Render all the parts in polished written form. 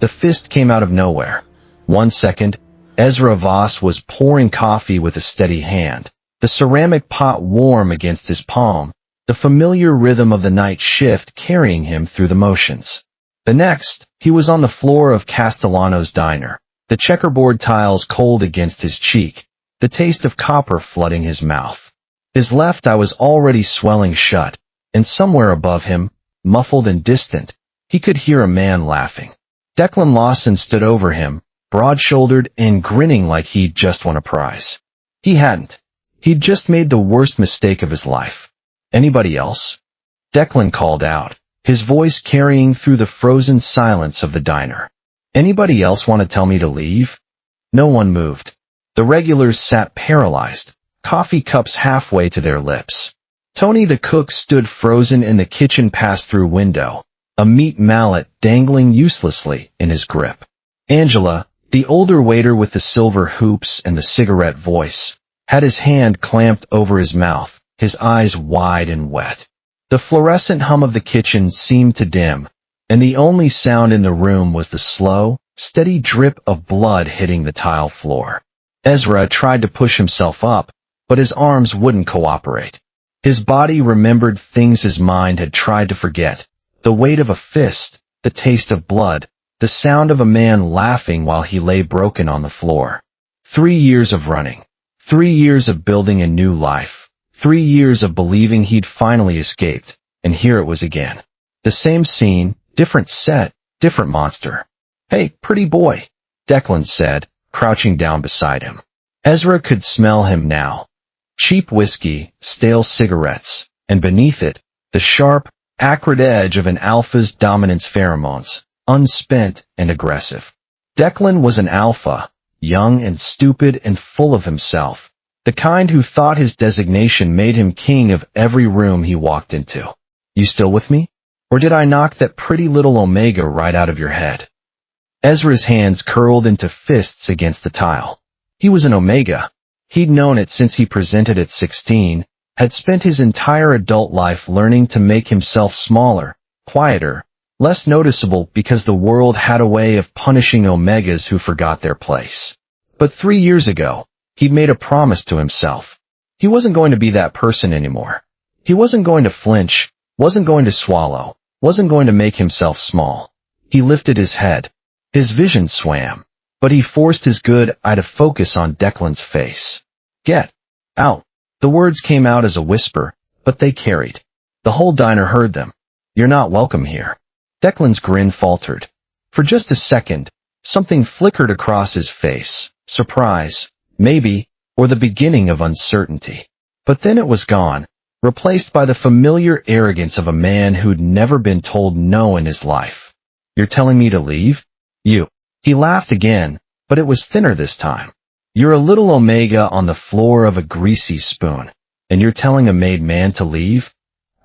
The fist came out of nowhere. 1 second, Ezra Voss was pouring coffee with a steady hand, the ceramic pot warm against his palm, the familiar rhythm of the night shift carrying him through the motions. The next, he was on the floor of Castellano's diner, the checkerboard tiles cold against his cheek, the taste of copper flooding his mouth. His left eye was already swelling shut, and somewhere above him, muffled and distant, he could hear a man laughing. Declan Lawson stood over him, broad-shouldered and grinning like he'd just won a prize. He hadn't. He'd just made the worst mistake of his life. Anybody else? Declan called out, his voice carrying through the frozen silence of the diner. Anybody else want to tell me to leave? No one moved. The regulars sat paralyzed, coffee cups halfway to their lips. Tony the cook stood frozen in the kitchen pass-through window, a meat mallet dangling uselessly in his grip. Angela, the older waiter with the silver hoops and the cigarette voice, had his hand clamped over his mouth, his eyes wide and wet. The fluorescent hum of the kitchen seemed to dim, and the only sound in the room was the slow, steady drip of blood hitting the tile floor. Ezra tried to push himself up, but his arms wouldn't cooperate. His body remembered things his mind had tried to forget, the weight of a fist, the taste of blood, the sound of a man laughing while he lay broken on the floor. 3 years of running. 3 years of building a new life. 3 years of believing he'd finally escaped, and here it was again. The same scene, different set, different monster. "Hey, pretty boy," Declan said, crouching down beside him. Ezra could smell him now. Cheap whiskey, stale cigarettes, and beneath it, the sharp, acrid edge of an alpha's dominance pheromones, unspent and aggressive. Declan was an alpha, young and stupid and full of himself, the kind who thought his designation made him king of every room he walked into. "You still with me? Or did I knock that pretty little Omega right out of your head?" Ezra's hands curled into fists against the tile. He was an Omega. He'd known it since he presented at 16, had spent his entire adult life learning to make himself smaller, quieter, less noticeable because the world had a way of punishing Omegas who forgot their place. But 3 years ago, he'd made a promise to himself. He wasn't going to be that person anymore. He wasn't going to flinch, wasn't going to swallow, wasn't going to make himself small. He lifted his head. His vision swam, but he forced his good eye to focus on Declan's face. "Get out." The words came out as a whisper, but they carried. The whole diner heard them. "You're not welcome here." Declan's grin faltered. For just a second, something flickered across his face. Surprise, maybe, or the beginning of uncertainty. But then it was gone, replaced by the familiar arrogance of a man who'd never been told no in his life. "You're telling me to leave? You." He laughed again, but it was thinner this time. "You're a little Omega on the floor of a greasy spoon, and you're telling a made man to leave?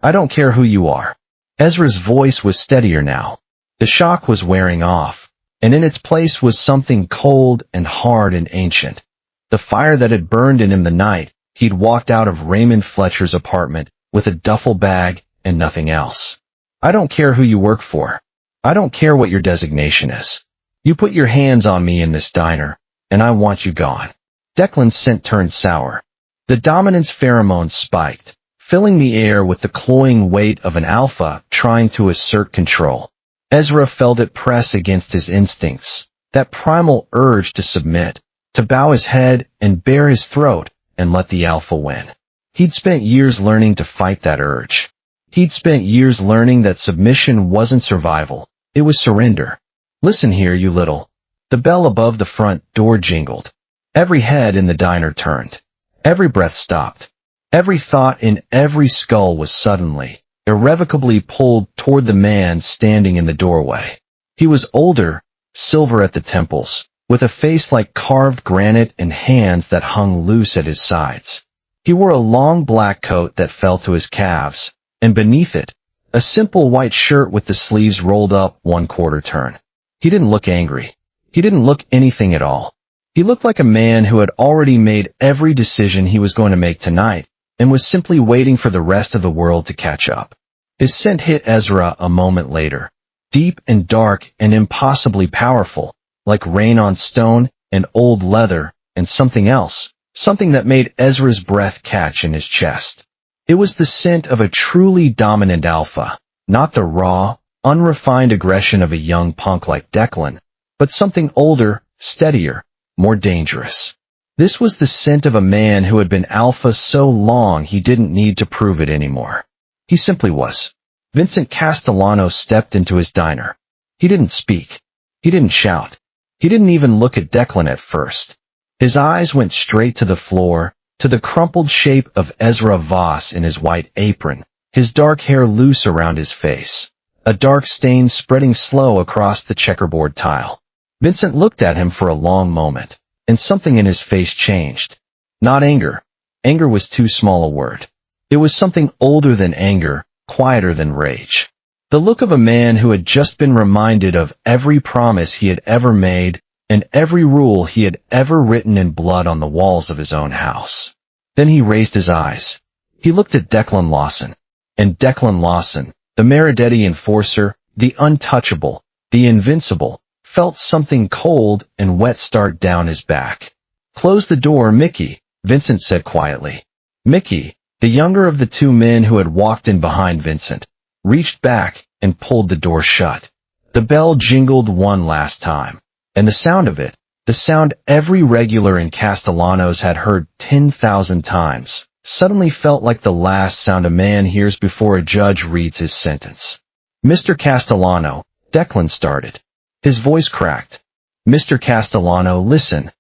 I don't care who you are." Ezra's voice was steadier now. The shock was wearing off, and in its place was something cold and hard and ancient. The fire that had burned in him the night he'd walked out of Raymond Fletcher's apartment with a duffel bag and nothing else. "I don't care who you work for. I don't care what your designation is. You put your hands on me in this diner, and I want you gone." Declan's scent turned sour. The dominance pheromones spiked, filling the air with the cloying weight of an alpha trying to assert control. Ezra felt it press against his instincts, that primal urge to submit, to bow his head and bare his throat and let the alpha win. He'd spent years learning to fight that urge. He'd spent years learning that submission wasn't survival, it was surrender. "Listen here, you little." The bell above the front door jingled. Every head in the diner turned. Every breath stopped. Every thought in every skull was suddenly, irrevocably pulled toward the man standing in the doorway. He was older, silver at the temples, with a face like carved granite and hands that hung loose at his sides. He wore a long black coat that fell to his calves, and beneath it, a simple white shirt with the sleeves rolled up 1/4 turn. He didn't look angry. He didn't look anything at all. He looked like a man who had already made every decision he was going to make tonight and was simply waiting for the rest of the world to catch up. His scent hit Ezra a moment later. deep and dark and impossibly powerful, like rain on stone and old leather and something else, something that made Ezra's breath catch in his chest. It was the scent of a truly dominant alpha, not the raw, unrefined aggression of a young punk like Declan, but something older, steadier, more dangerous. This was the scent of a man who had been alpha so long he didn't need to prove it anymore. He simply was. Vincent Castellano stepped into his diner. He didn't speak. He didn't shout. He didn't even look at Declan at first. His eyes went straight to the floor, to the crumpled shape of Ezra Voss in his white apron, his dark hair loose around his face, a dark stain spreading slow across the checkerboard tile. Vincent looked at him for a long moment, and something in his face changed. Not anger. Anger was too small a word. It was something older than anger, quieter than rage. The look of a man who had just been reminded of every promise he had ever made and every rule he had ever written in blood on the walls of his own house. Then he raised his eyes. He looked at Declan Lawson. And Declan Lawson, the Maridetti enforcer, the untouchable, the invincible, felt something cold and wet start down his back. "Close the door, Mickey," Vincent said quietly. Mickey, the younger of the two men who had walked in behind Vincent, reached back and pulled the door shut. The bell jingled one last time, and the sound of it, the sound every regular in Castellanos had heard 10,000 times, suddenly felt like the last sound a man hears before a judge reads his sentence. "Mr. Castellano," Declan started. His voice cracked. "Mr. Castellano, listen."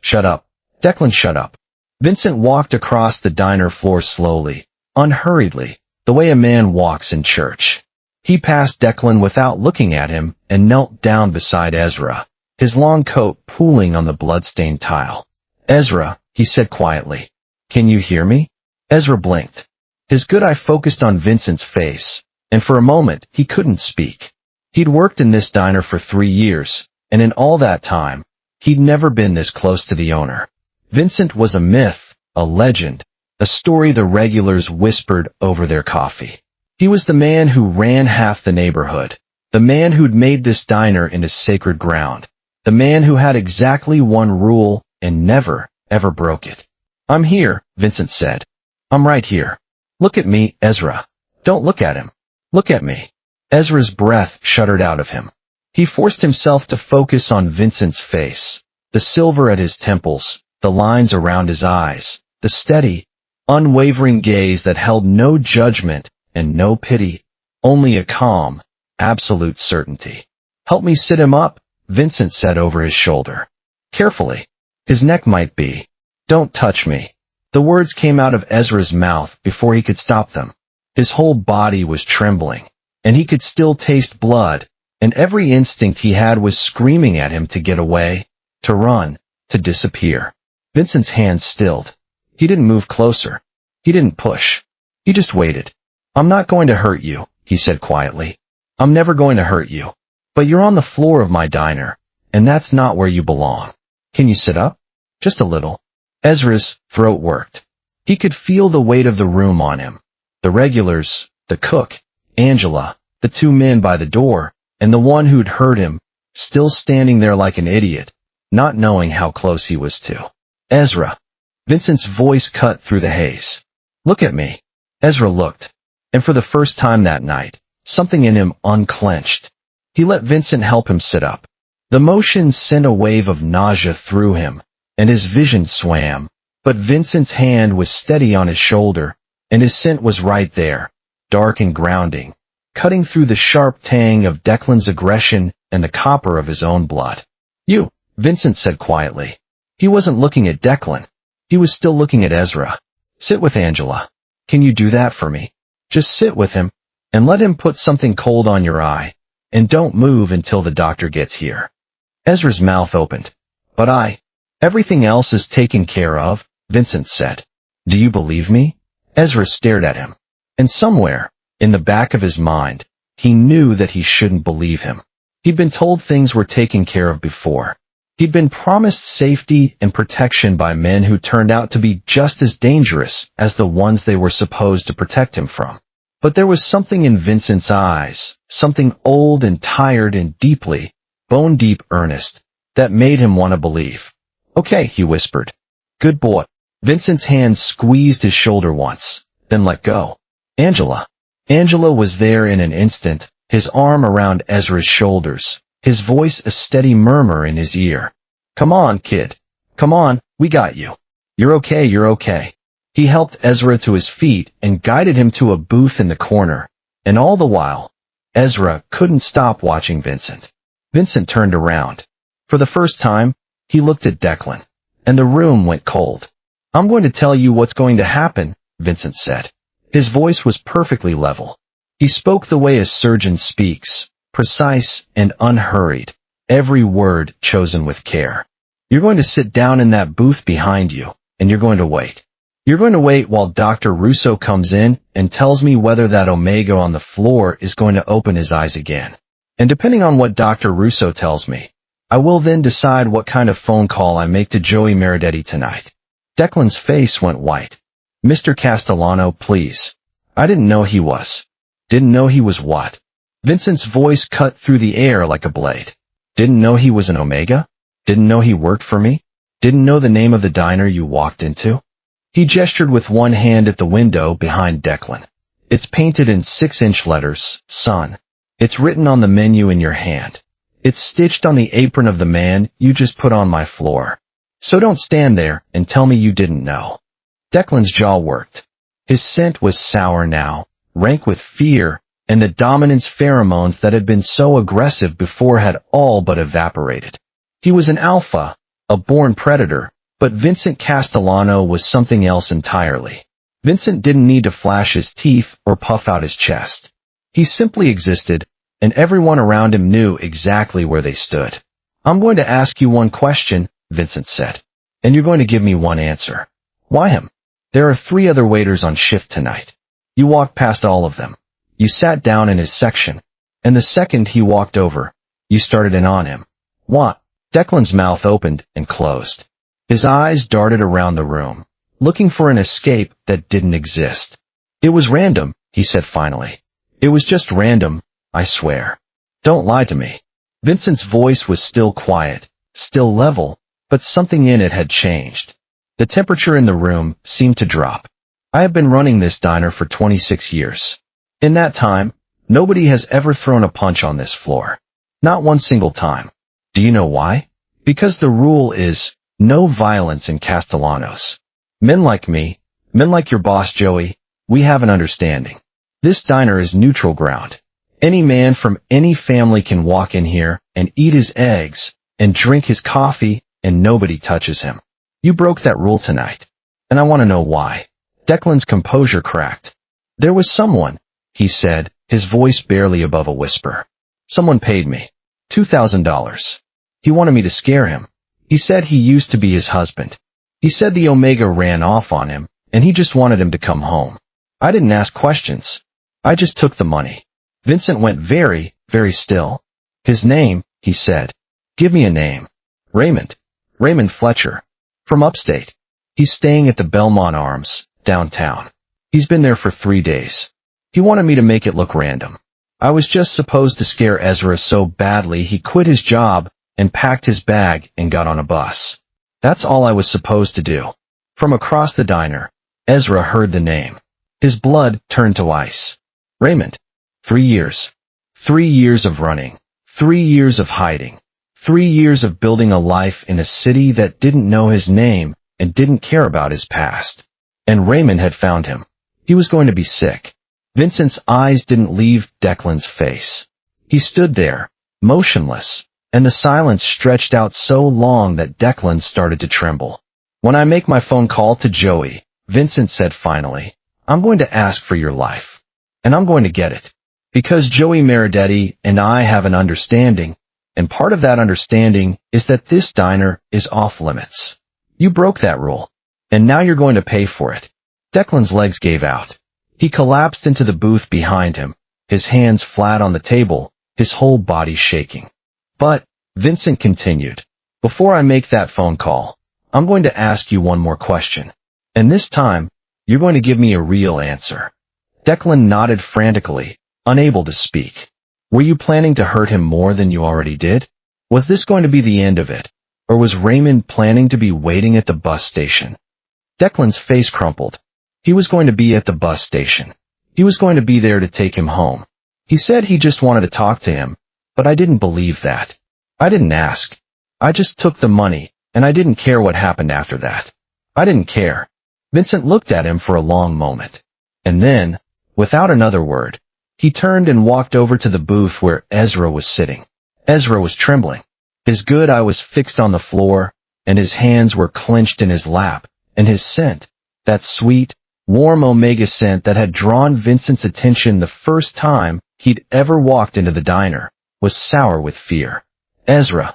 "Shut up." Declan, shut up. Vincent walked across the diner floor slowly, unhurriedly, the way a man walks in church. He passed Declan without looking at him and knelt down beside Ezra, his long coat pooling on the blood-stained tile. "Ezra," he said quietly, "can you hear me?" Ezra blinked. His good eye focused on Vincent's face, and for a moment he couldn't speak. He'd worked in this diner for 3 years, and in all that time, he'd never been this close to the owner. Vincent was a myth, a legend, a story the regulars whispered over their coffee. He was the man who ran half the neighborhood, the man who'd made this diner into sacred ground, the man who had exactly one rule and never, ever broke it. "I'm here," Vincent said. "I'm right here. Look at me, Ezra. Don't look at him. Look at me." Ezra's breath shuddered out of him. He forced himself to focus on Vincent's face, the silver at his temples, the lines around his eyes, the steady, unwavering gaze that held no judgment and no pity, only a calm, absolute certainty. "Help me sit him up," Vincent said over his shoulder. "Carefully. His neck might be. Don't touch me." The words came out of Ezra's mouth before he could stop them. His whole body was trembling, and he could still taste blood, and every instinct he had was screaming at him to get away, to run, to disappear. Vincent's hands stilled. He didn't move closer. He didn't push. He just waited. "I'm not going to hurt you," he said quietly. "I'm never going to hurt you. But you're on the floor of my diner, and that's not where you belong. Can you sit up? Just a little." Ezra's throat worked. He could feel the weight of the room on him. The regulars, the cook, Angela, the two men by the door, and the one who'd heard him, still standing there like an idiot, not knowing how close he was to. "Ezra." Vincent's voice cut through the haze. "Look at me." Ezra looked, and for the first time that night, something in him unclenched. He let Vincent help him sit up. The motion sent a wave of nausea through him, and his vision swam, but Vincent's hand was steady on his shoulder, and his scent was right there, dark and grounding, cutting through the sharp tang of Declan's aggression and the copper of his own blood. "You," Vincent said quietly. He wasn't looking at Declan. He was still looking at Ezra. "Sit with Angela. Can you do that for me? Just sit with him, and let him put something cold on your eye, and don't move until the doctor gets here." Ezra's mouth opened. "But everything else is taken care of," Vincent said. "Do you believe me?" Ezra stared at him. And somewhere, in the back of his mind, he knew that he shouldn't believe him. He'd been told things were taken care of before. He'd been promised safety and protection by men who turned out to be just as dangerous as the ones they were supposed to protect him from. But there was something in Vincent's eyes, something old and tired and deeply, bone-deep earnest, that made him want to believe. "Okay," he whispered. "Good boy." Vincent's hand squeezed his shoulder once, then let go. Angela. Angela was there in an instant, his arm around Ezra's shoulders, his voice a steady murmur in his ear. "Come on, kid. Come on, we got you. You're okay, you're okay." He helped Ezra to his feet and guided him to a booth in the corner, and all the while, Ezra couldn't stop watching Vincent. Vincent turned around. For the first time, he looked at Declan, and the room went cold. "I'm going to tell you what's going to happen," Vincent said. His voice was perfectly level. He spoke the way a surgeon speaks, precise and unhurried, every word chosen with care. "You're going to sit down in that booth behind you, and you're going to wait. You're going to wait while Dr. Russo comes in and tells me whether that Omega on the floor is going to open his eyes again. And depending on what Dr. Russo tells me, I will then decide what kind of phone call I make to Joey Maridetti tonight." Declan's face went white. "Mr. Castellano, please. I didn't know he was." "Didn't know he was what?" Vincent's voice cut through the air like a blade. "Didn't know he was an Omega? Didn't know he worked for me? Didn't know the name of the diner you walked into?" He gestured with one hand at the window behind Declan. "It's painted in 6-inch letters, son. It's written on the menu in your hand. It's stitched on the apron of the man you just put on my floor. So don't stand there and tell me you didn't know." Declan's jaw worked. His scent was sour now, rank with fear, and the dominance pheromones that had been so aggressive before had all but evaporated. He was an alpha, a born predator, but Vincent Castellano was something else entirely. Vincent didn't need to flash his teeth or puff out his chest. He simply existed, and everyone around him knew exactly where they stood. "I'm going to ask you one question," Vincent said, "and you're going to give me one answer. Why him? There are 3 other waiters on shift tonight. You walked past all of them. You sat down in his section, and the second he walked over, you started in on him. What?" Declan's mouth opened and closed. His eyes darted around the room, looking for an escape that didn't exist. "It was random," he said finally. "It was just random, I swear. Don't lie to me." Vincent's voice was still quiet, still level, but something in it had changed. The temperature in the room seemed to drop. "I have been running this diner for 26 years. In that time, nobody has ever thrown a punch on this floor. Not one single time. Do you know why? Because the rule is no violence in Castellanos. Men like me, men like your boss Joey, we have an understanding. This diner is neutral ground. Any man from any family can walk in here and eat his eggs and drink his coffee and nobody touches him. You broke that rule tonight, and I want to know why." Declan's composure cracked. "There was someone," he said, his voice barely above a whisper. "Someone paid me $2,000. He wanted me to scare him. He said he used to be his husband. He said the Omega ran off on him, and he just wanted him to come home. I didn't ask questions. I just took the money." Vincent went very, very still. "His name," he said. "Give me a name." "Raymond. Raymond Fletcher. From upstate. He's staying at the Belmont Arms, downtown. He's been there for 3 days. He wanted me to make it look random. I was just supposed to scare Ezra so badly he quit his job and packed his bag and got on a bus. That's all I was supposed to do." From across the diner, Ezra heard the name. His blood turned to ice. "Raymond. 3 years. 3 years of running. 3 years of hiding. 3 years of building a life in a city that didn't know his name and didn't care about his past. And Raymond had found him. He was going to be sick." Vincent's eyes didn't leave Declan's face. He stood there, motionless, and the silence stretched out so long that Declan started to tremble. "When I make my phone call to Joey," Vincent said finally, "I'm going to ask for your life. And I'm going to get it. Because Joey Maridetti and I have an understanding, and part of that understanding is that this diner is off limits. You broke that rule, and now you're going to pay for it." Declan's legs gave out. He collapsed into the booth behind him, his hands flat on the table, his whole body shaking. "But," Vincent continued, "before I make that phone call, I'm going to ask you one more question. And this time, you're going to give me a real answer. Declan nodded frantically, unable to speak. Were you planning to hurt him more than you already did? Was this going to be the end of it? Or was Raymond planning to be waiting at the bus station? Declan's face crumpled. He was going to be at the bus station. He was going to be there to take him home. He said he just wanted to talk to him, but I didn't believe that. I didn't ask. I just took the money, and I didn't care what happened after that. I didn't care. Vincent looked at him for a long moment. And then, without another word, he turned and walked over to the booth where Ezra was sitting. Ezra was trembling. His good eye was fixed on the floor, and his hands were clenched in his lap, and his scent, that sweet, warm omega scent that had drawn Vincent's attention the first time he'd ever walked into the diner, was sour with fear. Ezra.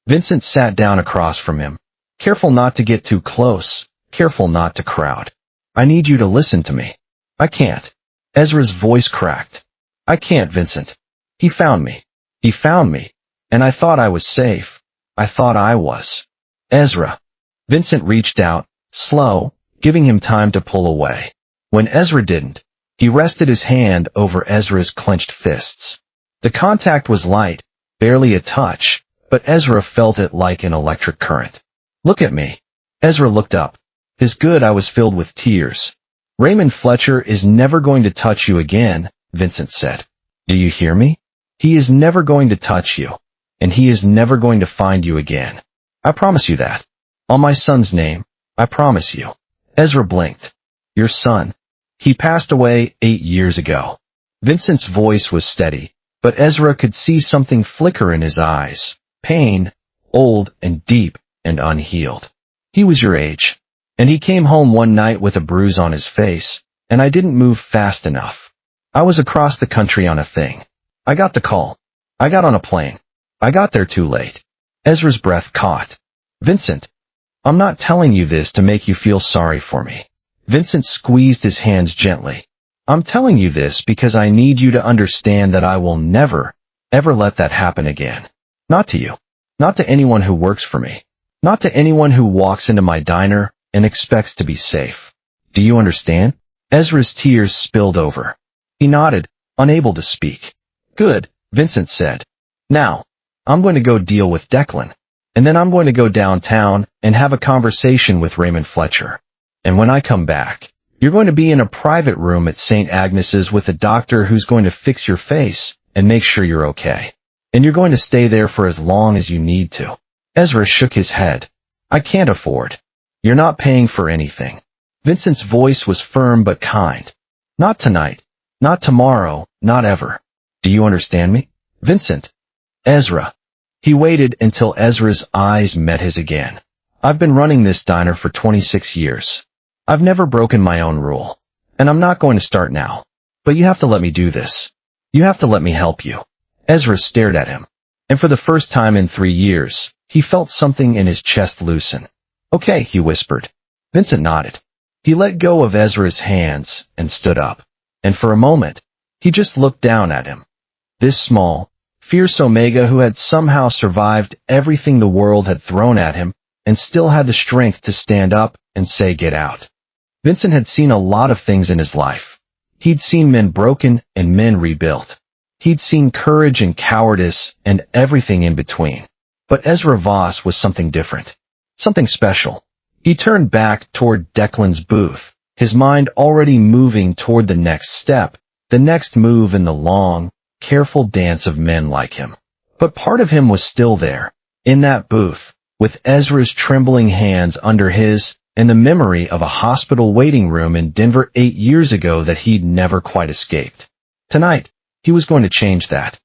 Vincent sat down across from him, careful not to get too close, careful not to crowd. I need you to listen to me. I can't. Ezra's voice cracked. I can't, Vincent. He found me. He found me. And I thought I was safe. I thought I was. Ezra. Vincent reached out, slow, giving him time to pull away. When Ezra didn't, he rested his hand over Ezra's clenched fists. The contact was light, barely a touch, but Ezra felt it like an electric current. Look at me. Ezra looked up. His good eye was filled with tears. Raymond Fletcher is never going to touch you again, Vincent said. Do you hear me? He is never going to touch you, and he is never going to find you again. I promise you that. On my son's name, I promise you. Ezra blinked. Your son. He passed away 8 years ago. Vincent's voice was steady, but Ezra could see something flicker in his eyes. Pain, old and deep and unhealed. He was your age. And he came home one night with a bruise on his face, and I didn't move fast enough. I was across the country on a thing. I got the call. I got on a plane. I got there too late. Ezra's breath caught. Vincent. I'm not telling you this to make you feel sorry for me. Vincent squeezed his hands gently. I'm telling you this because I need you to understand that I will never, ever let that happen again. Not to you. Not to anyone who works for me. Not to anyone who walks into my diner and expects to be safe. Do you understand? Ezra's tears spilled over. He nodded, unable to speak. Good, Vincent said. Now, I'm going to go deal with Declan. And then I'm going to go downtown and have a conversation with Raymond Fletcher. And when I come back, you're going to be in a private room at St. Agnes's with a doctor who's going to fix your face and make sure you're okay. And you're going to stay there for as long as you need to. Ezra shook his head. I can't afford. You're not paying for anything. Vincent's voice was firm but kind. Not tonight. Not tomorrow. Not ever. Do you understand me? Vincent. Ezra. He waited until Ezra's eyes met his again. I've been running this diner for 26 years. I've never broken my own rule. And I'm not going to start now. But you have to let me do this. You have to let me help you. Ezra stared at him. And for the first time in 3 years, he felt something in his chest loosen. Okay, he whispered. Vincent nodded. He let go of Ezra's hands and stood up. And for a moment, he just looked down at him. This small, fierce Omega who had somehow survived everything the world had thrown at him and still had the strength to stand up and say get out. Vincent had seen a lot of things in his life. He'd seen men broken and men rebuilt. He'd seen courage and cowardice and everything in between. But Ezra Voss was something different. Something special. He turned back toward Declan's booth, his mind already moving toward the next step, the next move in the long, careful dance of men like him. But part of him was still there, in that booth, with Ezra's trembling hands under his, and the memory of a hospital waiting room in Denver 8 years ago that he'd never quite escaped. Tonight, he was going to change that.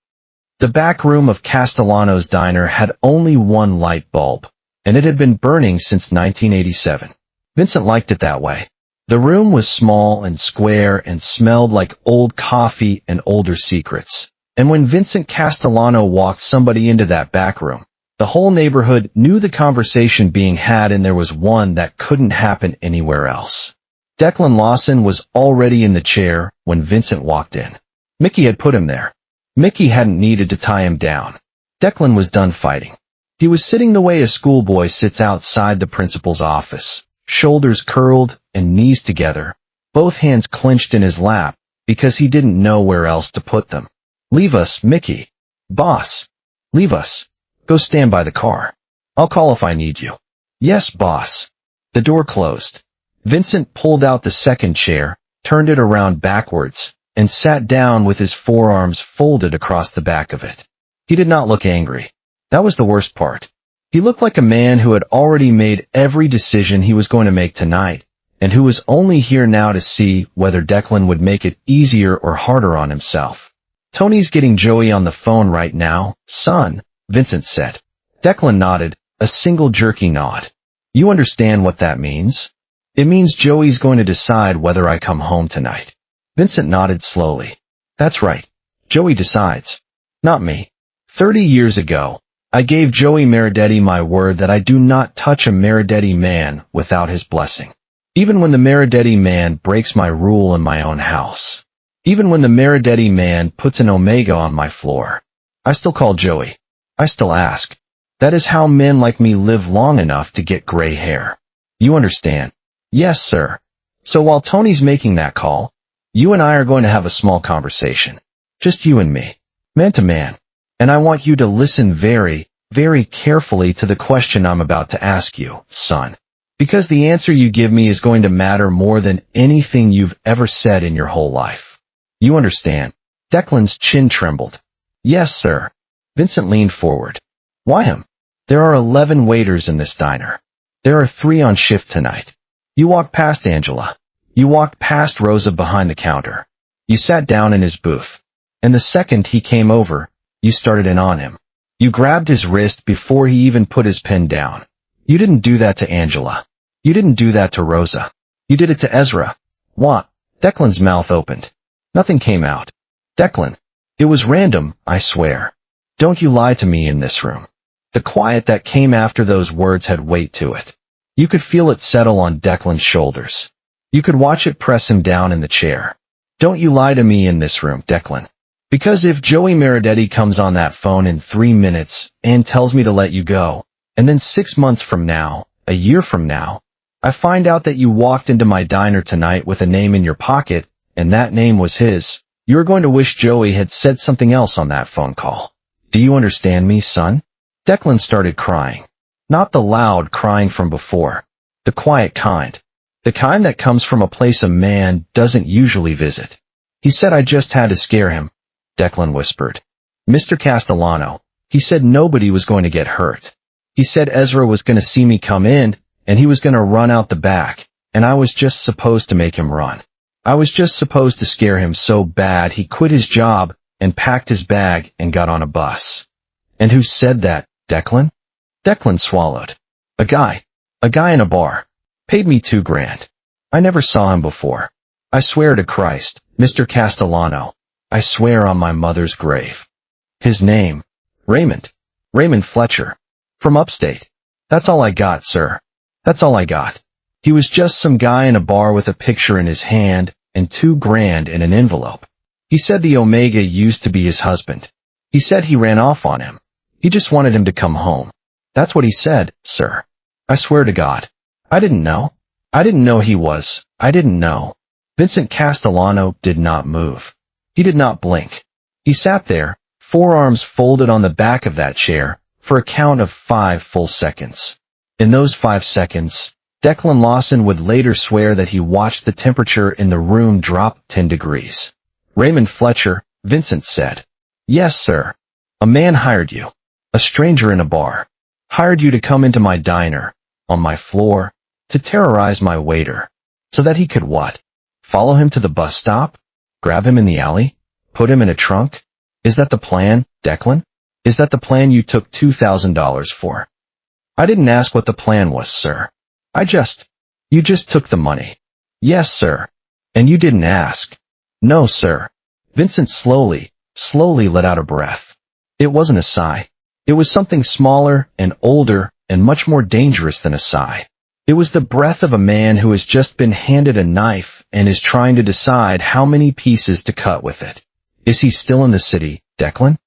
The back room of Castellano's diner had only one light bulb, and it had been burning since 1987. Vincent liked it that way. The room was small and square and smelled like old coffee and older secrets. And when Vincent Castellano walked somebody into that back room, the whole neighborhood knew the conversation being had and there was one that couldn't happen anywhere else. Declan Lawson was already in the chair when Vincent walked in. Mickey had put him there. Mickey hadn't needed to tie him down. Declan was done fighting. He was sitting the way a schoolboy sits outside the principal's office, shoulders curled and knees together, both hands clenched in his lap, because he didn't know where else to put them. Leave us, Mickey. Boss. Leave us. Go stand by the car. I'll call if I need you. Yes, boss. The door closed. Vincent pulled out the second chair, turned it around backwards, and sat down with his forearms folded across the back of it. He did not look angry. That was the worst part. He looked like a man who had already made every decision he was going to make tonight, and who was only here now to see whether Declan would make it easier or harder on himself. Tony's getting Joey on the phone right now, son, Vincent said. Declan nodded, a single jerky nod. You understand what that means? It means Joey's going to decide whether I come home tonight. Vincent nodded slowly. That's right. Joey decides. Not me. 30 years ago, I gave Joey Maridetti my word that I do not touch a Maridetti man without his blessing. Even when the Maridetti man breaks my rule in my own house. Even when the Maridetti man puts an omega on my floor. I still call Joey. I still ask. That is how men like me live long enough to get gray hair. You understand? Yes, sir. So while Tony's making that call, you and I are going to have a small conversation. Just you and me. Man to man. And I want you to listen very, very carefully to the question I'm about to ask you, son. Because the answer you give me is going to matter more than anything you've ever said in your whole life. You understand? Declan's chin trembled. Yes, sir. Vincent leaned forward. Why him? There are 11 waiters in this diner. There are 3 on shift tonight. You walked past Angela. You walked past Rosa behind the counter. You sat down in his booth. And the second he came over, you started in on him. You grabbed his wrist before he even put his pen down. You didn't do that to Angela. You didn't do that to Rosa. You did it to Ezra. What? Declan's mouth opened. Nothing came out. Declan. It was random, I swear. Don't you lie to me in this room. The quiet that came after those words had weight to it. You could feel it settle on Declan's shoulders. You could watch it press him down in the chair. Don't you lie to me in this room, Declan. Because if Joey Maridetti comes on that phone in 3 minutes and tells me to let you go, and then 6 months from now, a year from now, I find out that you walked into my diner tonight with a name in your pocket, and that name was his, you're going to wish Joey had said something else on that phone call. Do you understand me, son? Declan started crying. Not the loud crying from before. The quiet kind. The kind that comes from a place a man doesn't usually visit. He said I just had to scare him, Declan whispered. Mr. Castellano, he said nobody was going to get hurt. He said Ezra was going to see me come in, and he was going to run out the back, and I was just supposed to make him run. I was just supposed to scare him so bad he quit his job and packed his bag and got on a bus. And who said that, Declan? Declan swallowed. A guy in a bar. Paid me $2,000. I never saw him before. I swear to Christ, Mr. Castellano. I swear on my mother's grave. His name, Raymond Fletcher. From upstate. That's all I got, sir. That's all I got. He was just some guy in a bar with a picture in his hand and $2,000 in an envelope. He said the Omega used to be his husband. He said he ran off on him. He just wanted him to come home. That's what he said, sir. I swear to God. I didn't know. I didn't know he was. I didn't know. Vincent Castellano did not move. He did not blink. He sat there, forearms folded on the back of that chair, for a count of 5 full seconds. In those 5 seconds, Declan Lawson would later swear that he watched the temperature in the room drop 10 degrees. Raymond Fletcher, Vincent said. Yes, sir. A man hired you. A stranger in a bar. Hired you to come into my diner, on my floor, to terrorize my waiter. So that he could what? Follow him to the bus stop? Grab him in the alley? Put him in a trunk? Is that the plan, Declan? Is that the plan you took $2,000 for? I didn't ask what the plan was, sir. You just took the money. Yes, sir. And you didn't ask. No, sir. Vincent slowly let out a breath. It wasn't a sigh. It was something smaller and older and much more dangerous than a sigh. It was the breath of a man who has just been handed a knife and is trying to decide how many pieces to cut with it. Is he still in the city, Declan?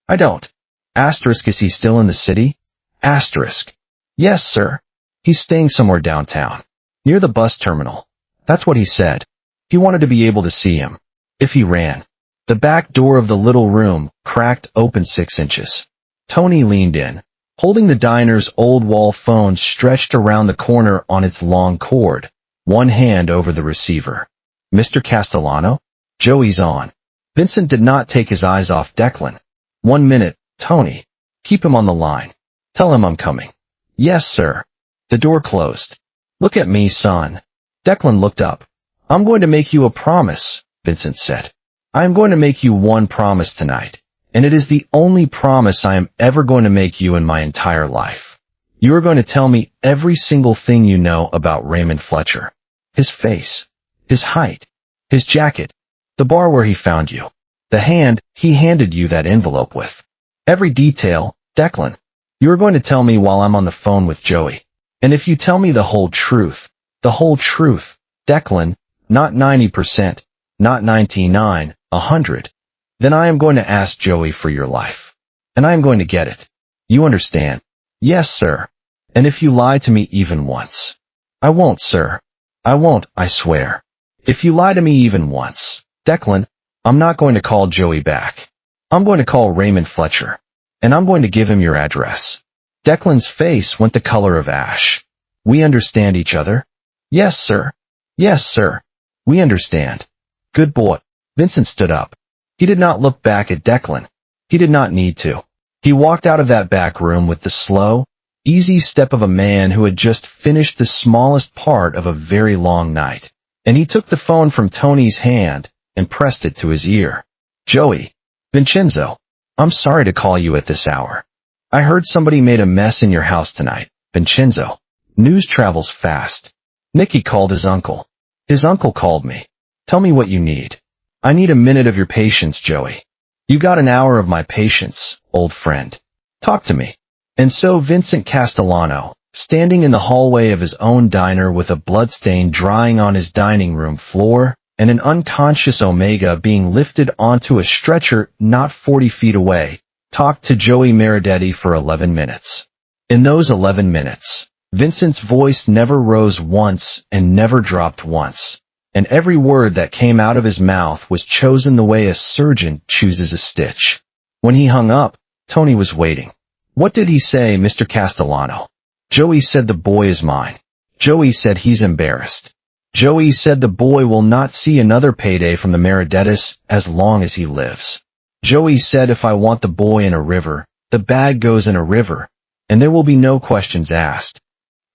I don't. Asterisk, is he still in the city? Asterisk. Yes, sir. He's staying somewhere downtown. Near the bus terminal. That's what he said. He wanted to be able to see him. If he ran. The back door of the little room cracked open 6 inches. Tony leaned in, holding the diner's old wall phone stretched around the corner on its long cord, one hand over the receiver. Mr. Castellano? Joey's on. Vincent did not take his eyes off Declan. 1 minute, Tony. Keep him on the line. Tell him I'm coming. Yes, sir. The door closed. Look at me, son. Declan looked up. I'm going to make you a promise, Vincent said. I am going to make you one promise tonight, and it is the only promise I am ever going to make you in my entire life. You are going to tell me every single thing you know about Raymond Fletcher. His face, his height, his jacket, the bar where he found you, the hand he handed you that envelope with. Every detail, Declan. You are going to tell me while I'm on the phone with Joey. And if you tell me the whole truth, Declan, not 90%, not 99, 100, then I am going to ask Joey for your life. And I am going to get it. You understand? Yes, sir. And if you lie to me even once. I won't, sir. I won't, I swear. If you lie to me even once, Declan, I'm not going to call Joey back. I'm going to call Raymond Fletcher. And I'm going to give him your address. Declan's face went the color of ash. We understand each other? Yes, sir. Yes, sir. We understand. Good boy. Vincent stood up. He did not look back at Declan. He did not need to. He walked out of that back room with the slow, easy step of a man who had just finished the smallest part of a very long night. And he took the phone from Tony's hand and pressed it to his ear. Joey. Vincenzo. I'm sorry to call you at this hour. I heard somebody made a mess in your house tonight, Vincenzo. News travels fast. Nicky called his uncle. His uncle called me. Tell me what you need. I need a minute of your patience, Joey. You got an hour of my patience, old friend. Talk to me. And so Vincent Castellano, standing in the hallway of his own diner with a bloodstain drying on his dining room floor, and an unconscious Omega being lifted onto a stretcher not 40 feet away, talked to Joey Maridetti for 11 minutes. In those 11 minutes, Vincent's voice never rose once and never dropped once, and every word that came out of his mouth was chosen the way a surgeon chooses a stitch. When he hung up, Tony was waiting. What did he say, Mr. Castellano? Joey said the boy is mine. Joey said he's embarrassed. Joey said the boy will not see another payday from the Maridettis as long as he lives. Joey said if I want the boy in a river, the bag goes in a river, and there will be no questions asked.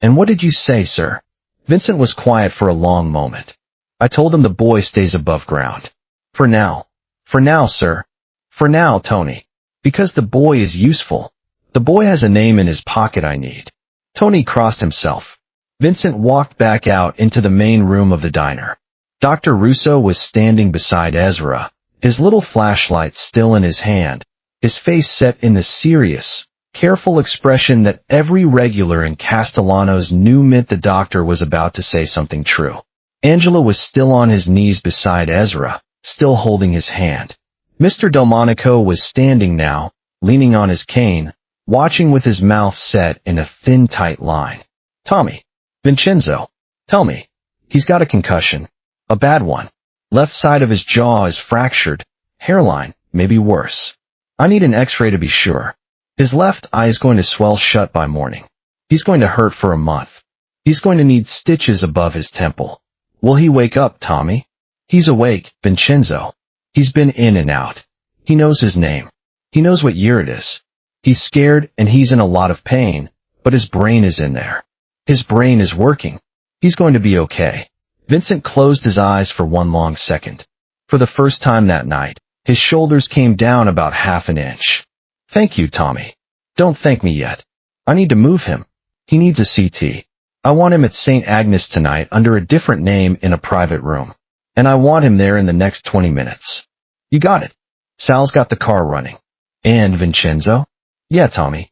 And what did you say, sir? Vincent was quiet for a long moment. I told him the boy stays above ground. For now. For now, sir. For now, Tony. Because the boy is useful. The boy has a name in his pocket I need. Tony crossed himself. Vincent walked back out into the main room of the diner. Dr. Russo was standing beside Ezra, his little flashlight still in his hand, his face set in the serious, careful expression that every regular in Castellano's knew meant the doctor was about to say something true. Angelo was still on his knees beside Ezra, still holding his hand. Mr. Delmonico was standing now, leaning on his cane, watching with his mouth set in a thin, tight line. Tommy. Vincenzo. Tell me. He's got a concussion. A bad one. Left side of his jaw is fractured. Hairline, maybe worse. I need an x-ray to be sure. His left eye is going to swell shut by morning. He's going to hurt for a month. He's going to need stitches above his temple. Will he wake up, Tommy? He's awake, Vincenzo. He's been in and out. He knows his name. He knows what year it is. He's scared and he's in a lot of pain, but his brain is in there. His brain is working. He's going to be okay. Vincent closed his eyes for one long second. For the first time that night, his shoulders came down about half an inch. Thank you, Tommy. Don't thank me yet. I need to move him. He needs a CT. I want him at St. Agnes tonight under a different name in a private room. And I want him there in the next 20 minutes. You got it. Sal's got the car running. And Vincenzo? Yeah, Tommy.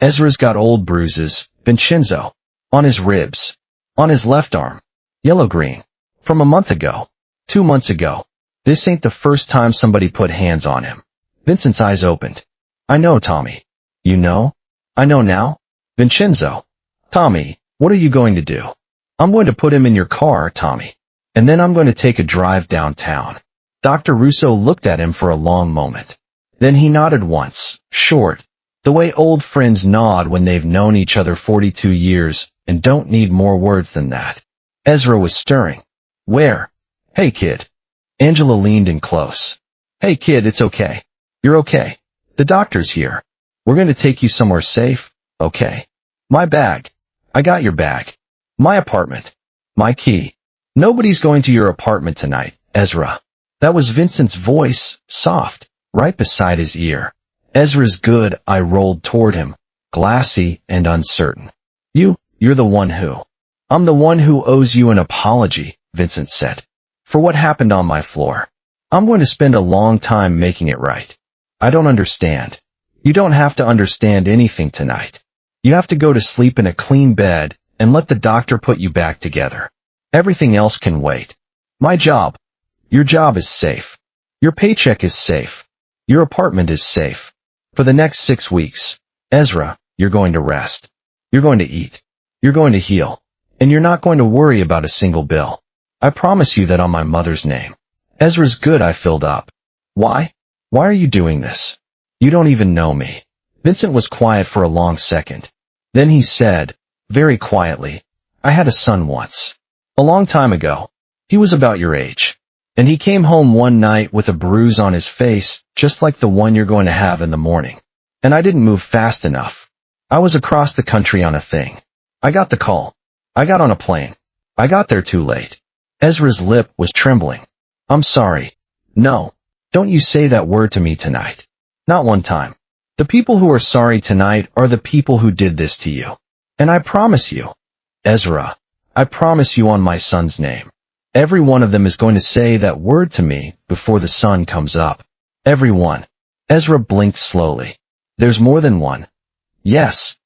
Ezra's got old bruises, Vincenzo. On his ribs. On his left arm. Yellow-green. From a month ago. 2 months ago. This ain't the first time somebody put hands on him. Vincent's eyes opened. I know, Tommy. You know? I know now? Vincenzo. Tommy, what are you going to do? I'm going to put him in your car, Tommy. And then I'm going to take a drive downtown. Dr. Russo looked at him for a long moment. Then he nodded once, short, the way old friends nod when they've known each other 42 years and don't need more words than that. Ezra was stirring. Where? Hey, kid. Angela leaned in close. Hey, kid, it's okay. You're okay. The doctor's here. We're going to take you somewhere safe, okay? My bag. I got your bag. My apartment. My key. Nobody's going to your apartment tonight, Ezra. That was Vincent's voice, soft, right beside his ear. Ezra's good eye rolled toward him, glassy and uncertain. You're the one who. I'm the one who owes you an apology, Vincent said. For what happened on my floor. I'm going to spend a long time making it right. I don't understand. You don't have to understand anything tonight. You have to go to sleep in a clean bed and let the doctor put you back together. Everything else can wait. My job. Your job is safe. Your paycheck is safe. Your apartment is safe. For the next 6 weeks, Ezra, you're going to rest. You're going to eat. You're going to heal. And you're not going to worry about a single bill. I promise you that on my mother's name. Ezra's good eye filled up. Why? Why are you doing this? You don't even know me. Vincent was quiet for a long second. Then he said, very quietly, I had a son once. A long time ago. He was about your age. And he came home one night with a bruise on his face, just like the one you're going to have in the morning. And I didn't move fast enough. I was across the country on a thing. I got the call. I got on a plane. I got there too late. Ezra's lip was trembling. I'm sorry. No. Don't you say that word to me tonight. Not one time. The people who are sorry tonight are the people who did this to you. And I promise you, Ezra, I promise you on my son's name. Every one of them is going to say that word to me before the sun comes up. Every one. Ezra blinked slowly. There's more than one. Yes.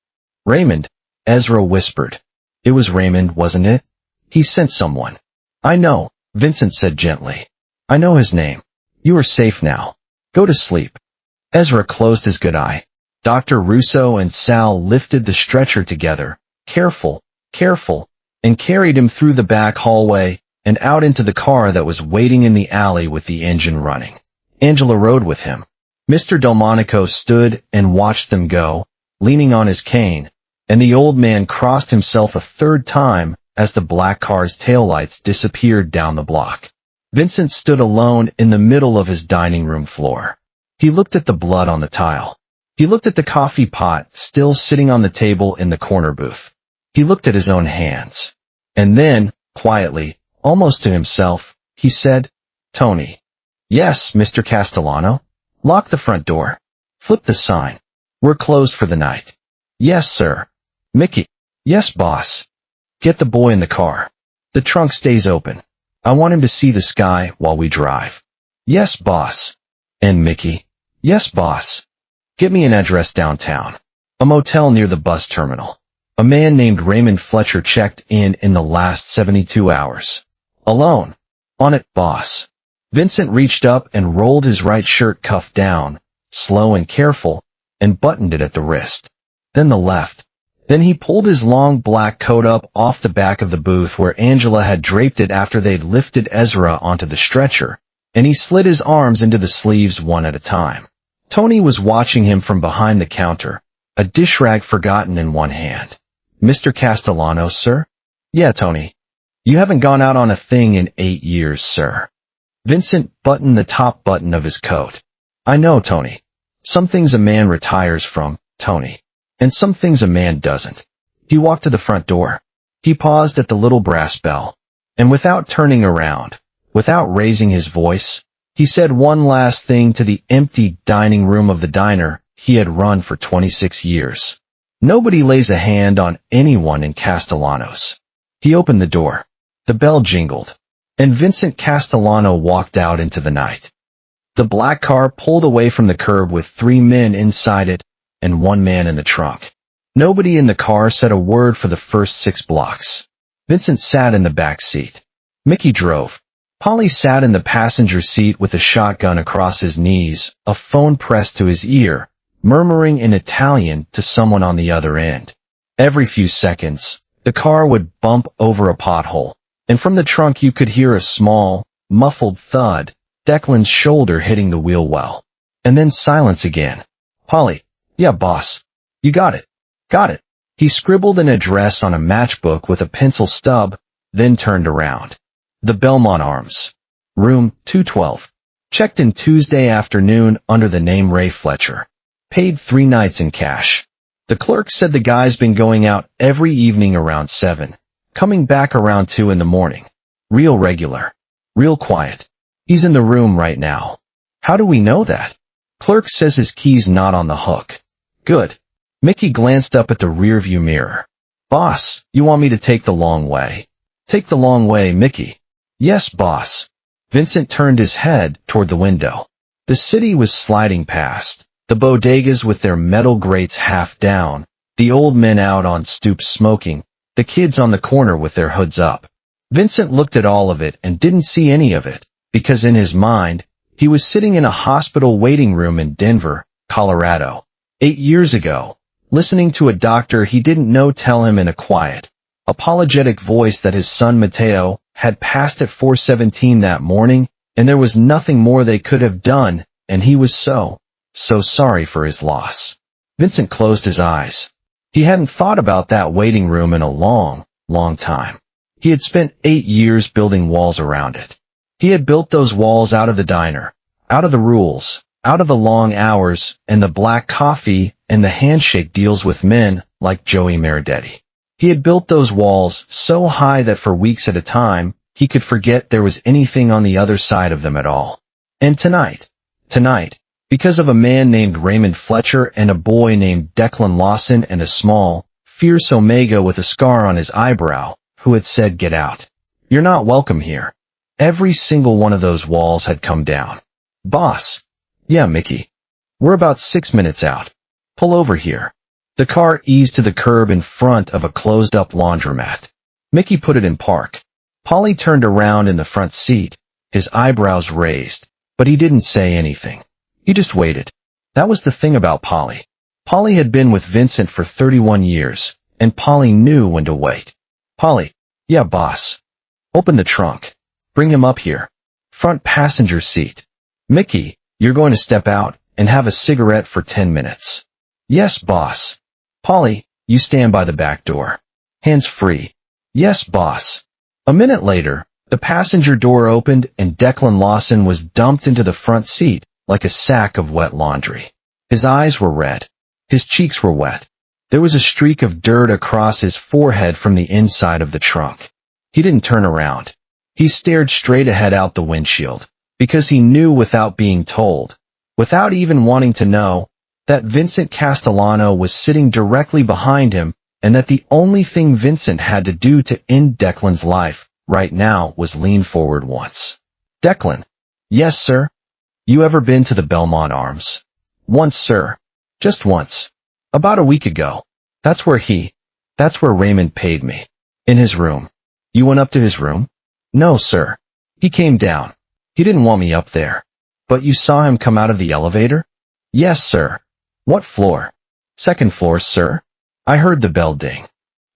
Raymond, Ezra whispered. It was Raymond, wasn't it? He sent someone. I know, Vincent said gently. I know his name. You are safe now. Go to sleep. Ezra closed his good eye. Dr. Russo and Sal lifted the stretcher together, careful, and carried him through the back hallway and out into the car that was waiting in the alley with the engine running. Angela rode with him. Mr. Delmonico stood and watched them go, leaning on his cane, and the old man crossed himself a third time as the black car's taillights disappeared down the block. Vincent stood alone in the middle of his dining room floor. He looked at the blood on the tile. He looked at the coffee pot still sitting on the table in the corner booth. He looked at his own hands. And then, quietly, almost to himself, he said, Tony. Yes, Mr. Castellano. Lock the front door. Flip the sign. We're closed for the night. Yes, sir. Mickey. Yes, boss. Get the boy in the car. The trunk stays open. I want him to see the sky while we drive. Yes, boss. And Mickey. Yes, boss. Get me an address downtown. A motel near the bus terminal. A man named Raymond Fletcher checked in the last 72 hours. Alone. On it, boss. Vincent reached up and rolled his right shirt cuff down, slow and careful, and buttoned it at the wrist. Then the left. Then he pulled his long black coat up off the back of the booth where Angela had draped it after they'd lifted Ezra onto the stretcher, and he slid his arms into the sleeves one at a time. Tony was watching him from behind the counter, a dish rag forgotten in one hand. Mr. Castellano, sir? Yeah, Tony. You haven't gone out on a thing in 8 years, sir. Vincent buttoned the top button of his coat. I know, Tony. Some things a man retires from, Tony. And some things a man doesn't. He walked to the front door. He paused at the little brass bell. And without turning around, without raising his voice, he said one last thing to the empty dining room of the diner he had run for 26 years. Nobody lays a hand on anyone in Castellanos. He opened the door. The bell jingled. And Vincent Castellano walked out into the night. The black car pulled away from the curb with 3 men inside it and 1 man in the trunk. Nobody in the car said a word for the first 6 blocks. Vincent sat in the back seat. Mickey drove. Polly sat in the passenger seat with a shotgun across his knees, a phone pressed to his ear, murmuring in Italian to someone on the other end. Every few seconds, the car would bump over a pothole, and from the trunk you could hear a small, muffled thud, Declan's shoulder hitting the wheel well. And then silence again. Polly. Yeah, boss. You got it. Got it. He scribbled an address on a matchbook with a pencil stub, then turned around. The Belmont Arms. Room 212. Checked in Tuesday afternoon under the name Ray Fletcher. Paid 3 nights in cash. The clerk said the guy's been going out every evening around 7, coming back around 2 in the morning. Real regular. Real quiet. He's in the room right now. How do we know that? Clerk says his key's not on the hook. Good. Mickey glanced up at the rearview mirror. Boss, you want me to take the long way? Take the long way, Mickey. Yes, boss. Vincent turned his head toward the window. The city was sliding past, the bodegas with their metal grates half down, the old men out on stoops smoking, the kids on the corner with their hoods up. Vincent looked at all of it and didn't see any of it, because in his mind, he was sitting in a hospital waiting room in Denver, Colorado, 8 years ago, listening to a doctor he didn't know tell him in a quiet, apologetic voice that his son Mateo had passed at 4:17 that morning, and there was nothing more they could have done, and he was so sorry for his loss. Vincent closed his eyes. He hadn't thought about that waiting room in a long time. He had spent 8 years building walls around it. He had built those walls out of the diner, out of the rules, out of the long hours, and the black coffee, and the handshake deals with men like Joey Maridetti. He had built those walls so high that for weeks at a time, he could forget there was anything on the other side of them at all. And tonight, because of a man named Raymond Fletcher and a boy named Declan Lawson and a small, fierce Omega with a scar on his eyebrow, who had said, "Get out. You're not welcome here." Every single one of those walls had come down. Boss. Yeah, Mickey. We're about 6 minutes out. Pull over here. The car eased to the curb in front of a closed-up laundromat. Mickey put it in park. Polly turned around in the front seat, his eyebrows raised, but he didn't say anything. He just waited. That was the thing about Polly. Polly had been with Vincent for 31 years, and Polly knew when to wait. Polly. Yeah, boss. Open the trunk. Bring him up here. Front passenger seat. Mickey, you're going to step out and have a cigarette for 10 minutes. Yes, boss. Polly, you stand by the back door. Hands free. Yes, boss. A minute later, the passenger door opened and Declan Lawson was dumped into the front seat like a sack of wet laundry. His eyes were red. His cheeks were wet. There was a streak of dirt across his forehead from the inside of the trunk. He didn't turn around. He stared straight ahead out the windshield, because he knew without being told, without even wanting to know, that Vincent Castellano was sitting directly behind him, and that the only thing Vincent had to do to end Declan's life right now was lean forward once. Declan. Yes, sir. You ever been to the Belmont Arms? Once, sir. Just once. About a week ago. That's where Raymond paid me. In his room. You went up to his room? No, sir. He came down. He didn't want me up there. But you saw him come out of the elevator? Yes, sir. What floor? Second floor, sir. I heard the bell ding.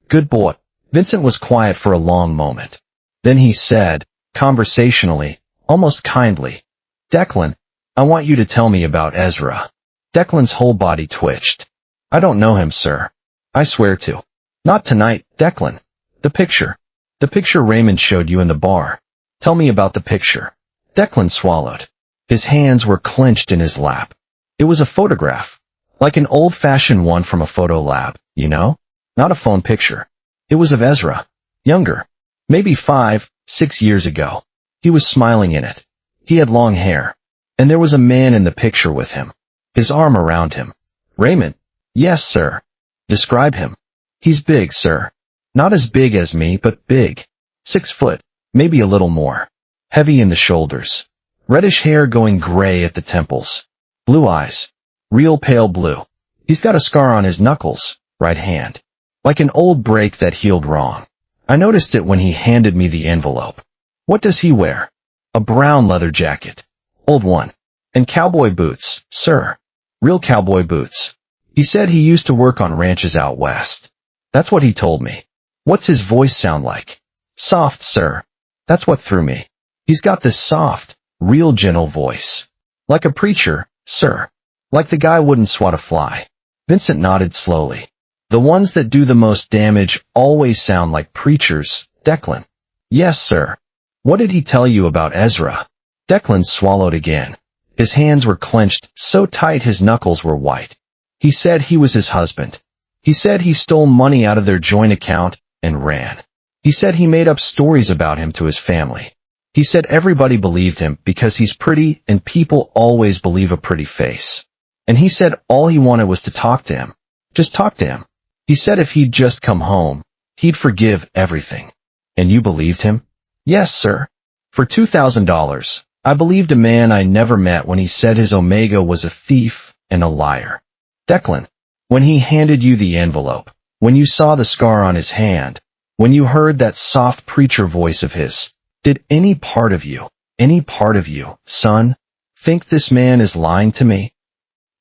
Good boy. Vincent was quiet for a long moment. Then he said, conversationally, almost kindly, Declan, I want you to tell me about Ezra. Declan's whole body twitched. I don't know him, sir. I swear to. Not tonight, Declan. The picture Raymond showed you in the bar. Tell me about the picture. Declan swallowed. His hands were clenched in his lap. It was a photograph. Like an old-fashioned one from a photo lab, you know? Not a phone picture. It was of Ezra. Younger. Maybe 5, 6 years ago. He was smiling in it. He had long hair. And there was a man in the picture with him. His arm around him. Raymond. Yes, sir. Describe him. He's big, sir. Not as big as me, but big. 6 foot, maybe a little more. Heavy in the shoulders. Reddish hair going gray at the temples. Blue eyes. Real pale blue. He's got a scar on his knuckles, right hand. Like an old break that healed wrong. I noticed it when he handed me the envelope. What does he wear? A brown leather jacket. Old one. And cowboy boots, sir. Real cowboy boots. He said he used to work on ranches out west. That's what he told me. What's his voice sound like? Soft, sir. That's what threw me. He's got this soft, real gentle voice. Like a preacher, sir. Like the guy wouldn't swat a fly. Vincent nodded slowly. The ones that do the most damage always sound like preachers, Declan. Yes, sir. What did he tell you about Ezra? Declan swallowed again. His hands were clenched so tight his knuckles were white. He said he was his husband. He said he stole money out of their joint account and ran. He said he made up stories about him to his family. He said everybody believed him because he's pretty and people always believe a pretty face. And he said all he wanted was to talk to him. Just talk to him. He said if he'd just come home, he'd forgive everything. And you believed him? Yes, sir. For $2,000, I believed a man I never met when he said his Omega was a thief and a liar. Declan, when he handed you the envelope, when you saw the scar on his hand, when you heard that soft preacher voice of his, did any part of you, son, think this man is lying to me?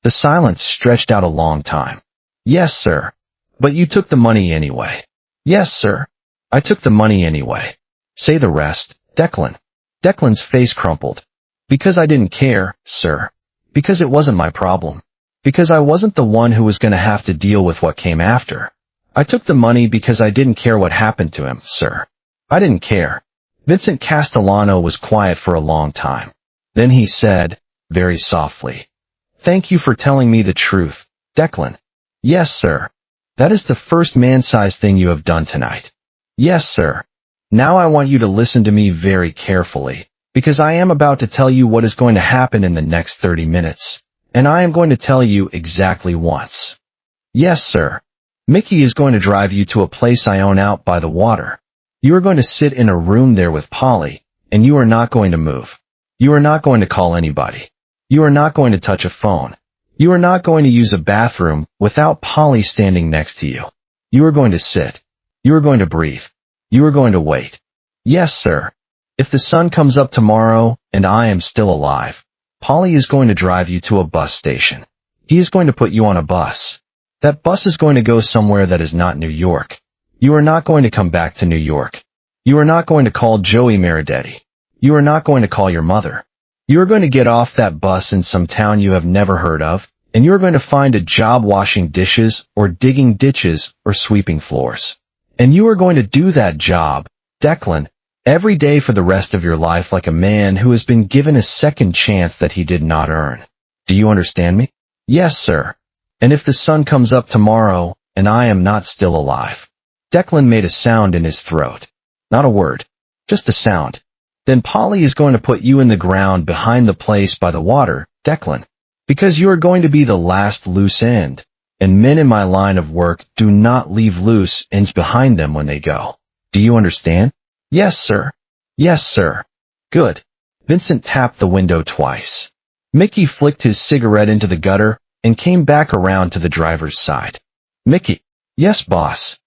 The silence stretched out a long time. Yes, sir. But you took the money anyway. Yes, sir. I took the money anyway. Say the rest, Declan. Declan's face crumpled. Because I didn't care, sir. Because it wasn't my problem. Because I wasn't the one who was going to have to deal with what came after. I took the money because I didn't care what happened to him, sir. I didn't care. Vincent Castellano was quiet for a long time. Then he said, very softly, "Thank you for telling me the truth, Declan." Yes, sir. That is the first man-sized thing you have done tonight. Yes, sir. Now I want you to listen to me very carefully, because I am about to tell you what is going to happen in the next 30 minutes, and I am going to tell you exactly once. Yes, sir. Mickey is going to drive you to a place I own out by the water. You are going to sit in a room there with Polly, and you are not going to move. You are not going to call anybody. You are not going to touch a phone. You are not going to use a bathroom without Polly standing next to you. You are going to sit. You are going to breathe. You are going to wait. Yes, sir. If the sun comes up tomorrow and I am still alive, Polly is going to drive you to a bus station. He is going to put you on a bus. That bus is going to go somewhere that is not New York. You are not going to come back to New York. You are not going to call Joey Maridetti. You are not going to call your mother. You are going to get off that bus in some town you have never heard of, and you are going to find a job washing dishes or digging ditches or sweeping floors. And you are going to do that job, Declan, every day for the rest of your life like a man who has been given a second chance that he did not earn. Do you understand me? Yes, sir. And if the sun comes up tomorrow and I am not still alive. Declan made a sound in his throat. Not a word. Just a sound. Then Polly is going to put you in the ground behind the place by the water, Declan. Because you are going to be the last loose end. And men in my line of work do not leave loose ends behind them when they go. Do you understand? Yes, sir. Yes, sir. Good. Vincent tapped the window twice. Mickey flicked his cigarette into the gutter and came back around to the driver's side. Mickey. Yes, boss.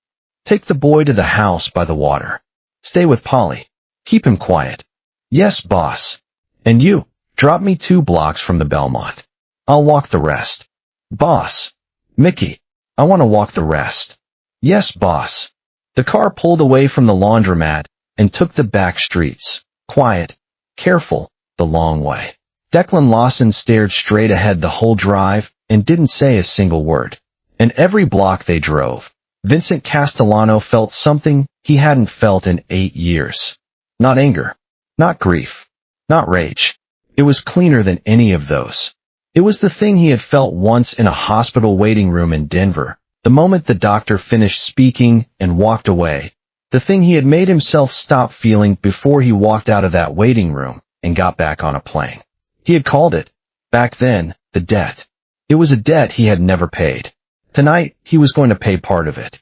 Take the boy to the house by the water. Stay with Polly. Keep him quiet. Yes, boss. And you, drop me 2 blocks from the Belmont. I'll walk the rest. Boss. Mickey, I want to walk the rest. Yes, boss. The car pulled away from the laundromat and took the back streets. Quiet, careful, the long way. Declan Lawson stared straight ahead the whole drive and didn't say a single word. And every block they drove, Vincent Castellano felt something he hadn't felt in 8 years. Not anger, not grief, not rage. It was cleaner than any of those. It was the thing he had felt once in a hospital waiting room in Denver, the moment the doctor finished speaking and walked away, the thing he had made himself stop feeling before he walked out of that waiting room and got back on a plane. He had called it, back then, the debt. It was a debt he had never paid. Tonight, he was going to pay part of it.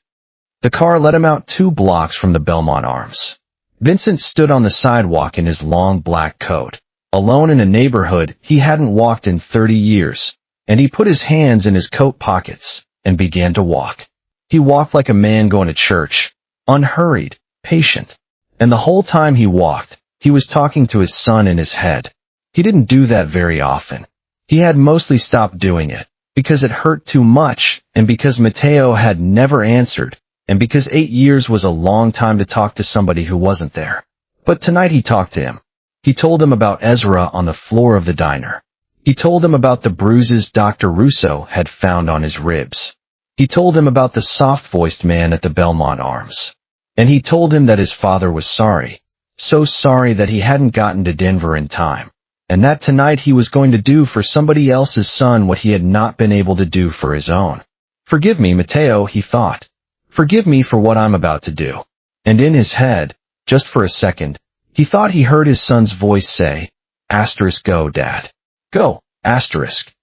The car let him out 2 blocks from the Belmont Arms. Vincent stood on the sidewalk in his long black coat, alone in a neighborhood he hadn't walked in 30 years, and he put his hands in his coat pockets and began to walk. He walked like a man going to church, unhurried, patient. And the whole time he walked, he was talking to his son in his head. He didn't do that very often. He had mostly stopped doing it, because it hurt too much, and because Mateo had never answered, and because 8 years was a long time to talk to somebody who wasn't there. But tonight he talked to him. He told him about Ezra on the floor of the diner. He told him about the bruises Dr. Russo had found on his ribs. He told him about the soft-voiced man at the Belmont Arms. And he told him that his father was sorry. So sorry that he hadn't gotten to Denver in time. And that tonight he was going to do for somebody else's son what he had not been able to do for his own. Forgive me, Mateo, he thought. Forgive me for what I'm about to do. And in his head, just for a second, he thought he heard his son's voice say, "Go, Dad. Go, asterisk."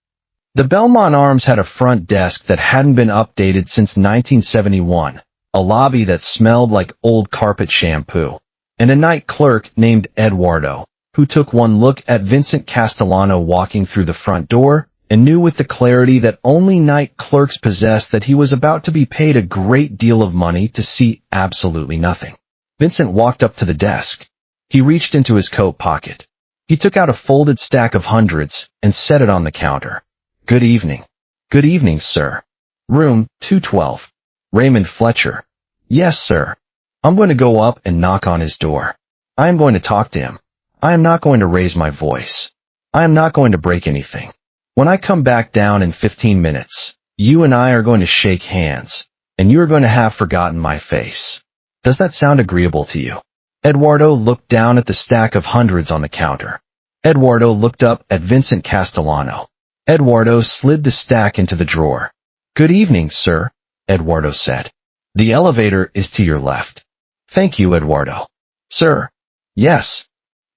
The Belmont Arms had a front desk that hadn't been updated since 1971, a lobby that smelled like old carpet shampoo, and a night clerk named Eduardo, who took one look at Vincent Castellano walking through the front door and knew with the clarity that only night clerks possess that he was about to be paid a great deal of money to see absolutely nothing. Vincent walked up to the desk. He reached into his coat pocket. He took out a folded stack of hundreds and set it on the counter. "Good evening." "Good evening, sir." "Room 212. Raymond Fletcher." "Yes, sir." "I'm going to go up and knock on his door. I am going to talk to him. I am not going to raise my voice. I am not going to break anything. When I come back down in 15 minutes, you and I are going to shake hands, and you are going to have forgotten my face. Does that sound agreeable to you?" Eduardo looked down at the stack of hundreds on the counter. Eduardo looked up at Vincent Castellano. Eduardo slid the stack into the drawer. "Good evening, sir," Eduardo said. "The elevator is to your left." "Thank you, Eduardo." "Sir." "Yes."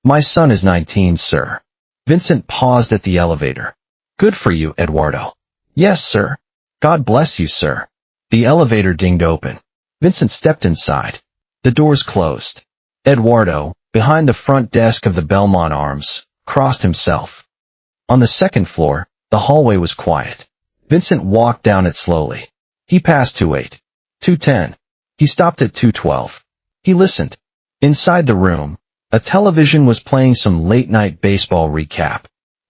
"My son is 19, sir." Vincent paused at the elevator. "Good for you, Eduardo." "Yes, sir." "God bless you, sir." The elevator dinged open. Vincent stepped inside. The doors closed. Eduardo, behind the front desk of the Belmont Arms, crossed himself. On the second floor, the hallway was quiet. Vincent walked down it slowly. He passed 2-8, 210. He stopped at 212. He listened. Inside the room, a television was playing some late-night baseball recap.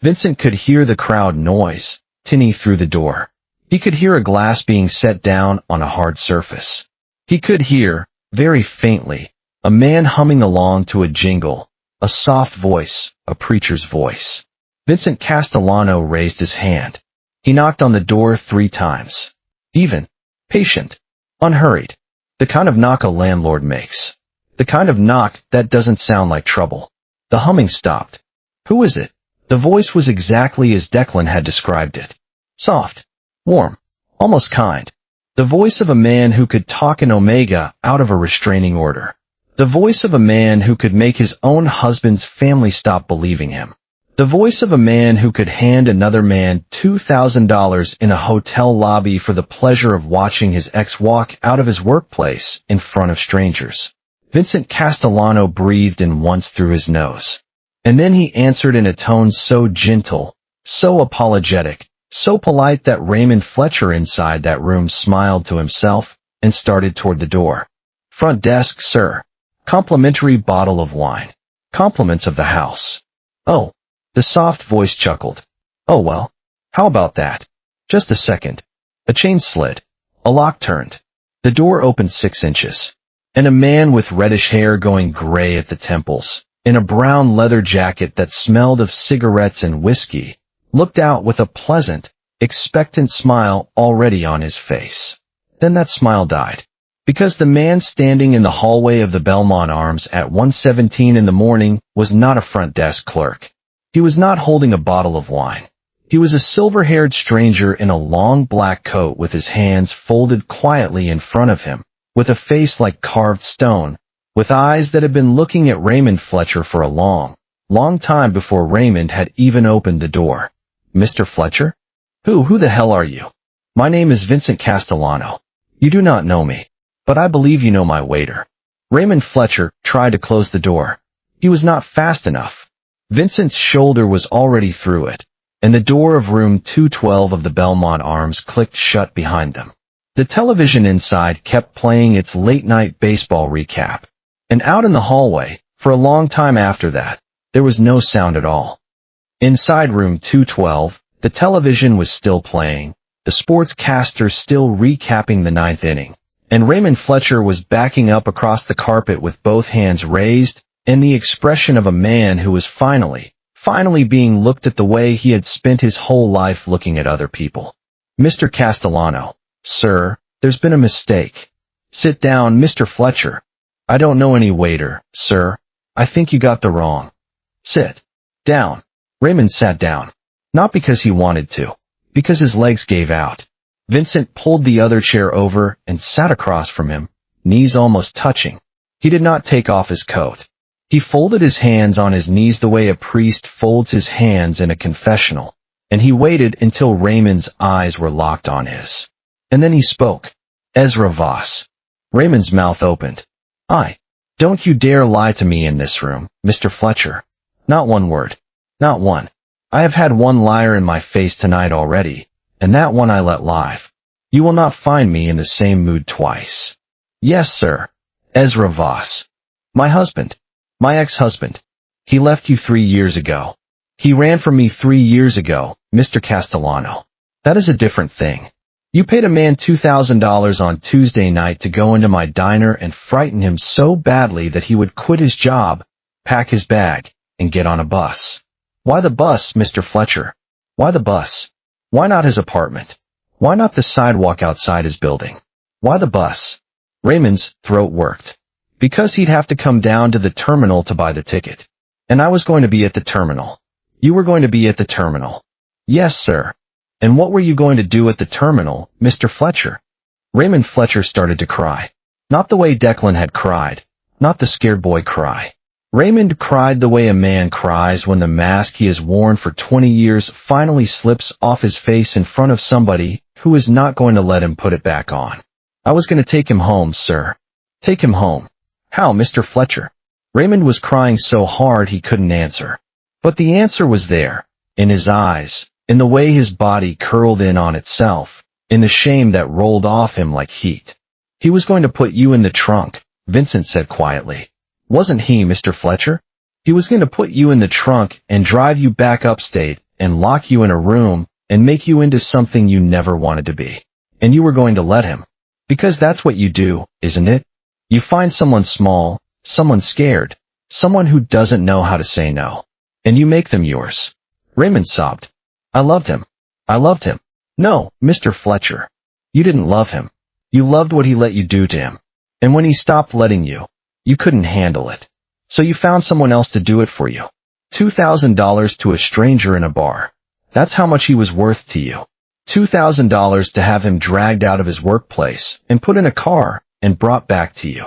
Vincent could hear the crowd noise, tinny through the door. He could hear a glass being set down on a hard surface. He could hear, very faintly, a man humming along to a jingle, a soft voice, a preacher's voice. Vincent Castellano raised his hand. He knocked on the door 3 times. Even, patient, unhurried. The kind of knock a landlord makes. The kind of knock that doesn't sound like trouble. The humming stopped. "Who is it?" The voice was exactly as Declan had described it. Soft, warm, almost kind. The voice of a man who could talk an Omega out of a restraining order. The voice of a man who could make his own husband's family stop believing him. The voice of a man who could hand another man $2,000 in a hotel lobby for the pleasure of watching his ex walk out of his workplace in front of strangers. Vincent Castellano breathed in once through his nose. And then he answered in a tone so gentle, so apologetic, so polite that Raymond Fletcher inside that room smiled to himself and started toward the door. "Front desk, sir. Complimentary bottle of wine. Compliments of the house." "Oh." The soft voice chuckled. "Oh well. How about that?" "Just a second." A chain slid. A lock turned. The door opened 6 inches. And a man with reddish hair going gray at the temples, in a brown leather jacket that smelled of cigarettes and whiskey, looked out with a pleasant, expectant smile already on his face. Then that smile died. Because the man standing in the hallway of the Belmont Arms at 1:17 in the morning was not a front desk clerk. He was not holding a bottle of wine. He was a silver-haired stranger in a long black coat with his hands folded quietly in front of him, with a face like carved stone, with eyes that had been looking at Raymond Fletcher for a long, long time before Raymond had even opened the door. "Mr. Fletcher?" Who the hell are you?" "My name is Vincent Castellano. You do not know me. But I believe you know my waiter." Raymond Fletcher tried to close the door. He was not fast enough. Vincent's shoulder was already through it, and the door of room 212 of the Belmont Arms clicked shut behind them. The television inside kept playing its late-night baseball recap. And out in the hallway, for a long time after that, there was no sound at all. Inside room 212, the television was still playing, the sportscaster still recapping the 9th inning. And Raymond Fletcher was backing up across the carpet with both hands raised, and the expression of a man who was finally being looked at the way he had spent his whole life looking at other people. Mr. Castellano, sir, there's been a mistake. Sit down, Mr. Fletcher. I don't know any waiter, sir. I think you got the wrong. Sit down. Raymond sat down. Not because he wanted to, because his legs gave out. Vincent pulled the other chair over and sat across from him, knees almost touching. He did not take off his coat. He folded his hands on his knees the way a priest folds his hands in a confessional, and he waited until Raymond's eyes were locked on his. And then he spoke. Ezra Voss. Raymond's mouth opened. Don't you dare lie to me in this room, Mr. Fletcher. Not one word. Not one. I have had one liar in my face tonight already, and that one I let live. You will not find me in the same mood twice. Yes, sir. Ezra Voss. My husband. My ex-husband. He left you 3 years ago. He ran from me 3 years ago, Mr. Castellano. That is a different thing. You paid a man $2,000 on Tuesday night to go into my diner and frighten him so badly that he would quit his job, pack his bag, and get on a bus. Why the bus, Mr. Fletcher? Why the bus? Why not his apartment? Why not the sidewalk outside his building? Why the bus? Raymond's throat worked. Because he'd have to come down to the terminal to buy the ticket. And I was going to be at the terminal. You were going to be at the terminal. Yes, sir. And what were you going to do at the terminal, Mr. Fletcher? Raymond Fletcher started to cry. Not the way Declan had cried. Not the scared boy cry. Raymond cried the way a man cries when the mask he has worn for 20 years finally slips off his face in front of somebody who is not going to let him put it back on. I was going to take him home, sir. Take him home. How, Mr. Fletcher? Raymond was crying so hard he couldn't answer. But the answer was there, in his eyes, in the way his body curled in on itself, in the shame that rolled off him like heat. He was going to put you in the trunk, Vincent said quietly. Wasn't he, Mr. Fletcher? He was going to put you in the trunk and drive you back upstate and lock you in a room and make you into something you never wanted to be. And you were going to let him. Because that's what you do, isn't it? You find someone small, someone scared, someone who doesn't know how to say no, and you make them yours. Raymond sobbed. I loved him. I loved him. No, Mr. Fletcher. You didn't love him. You loved what he let you do to him. And when he stopped letting you, you couldn't handle it. So you found someone else to do it for you. $2,000 to a stranger in a bar. That's how much he was worth to you. $2,000 to have him dragged out of his workplace and put in a car and brought back to you.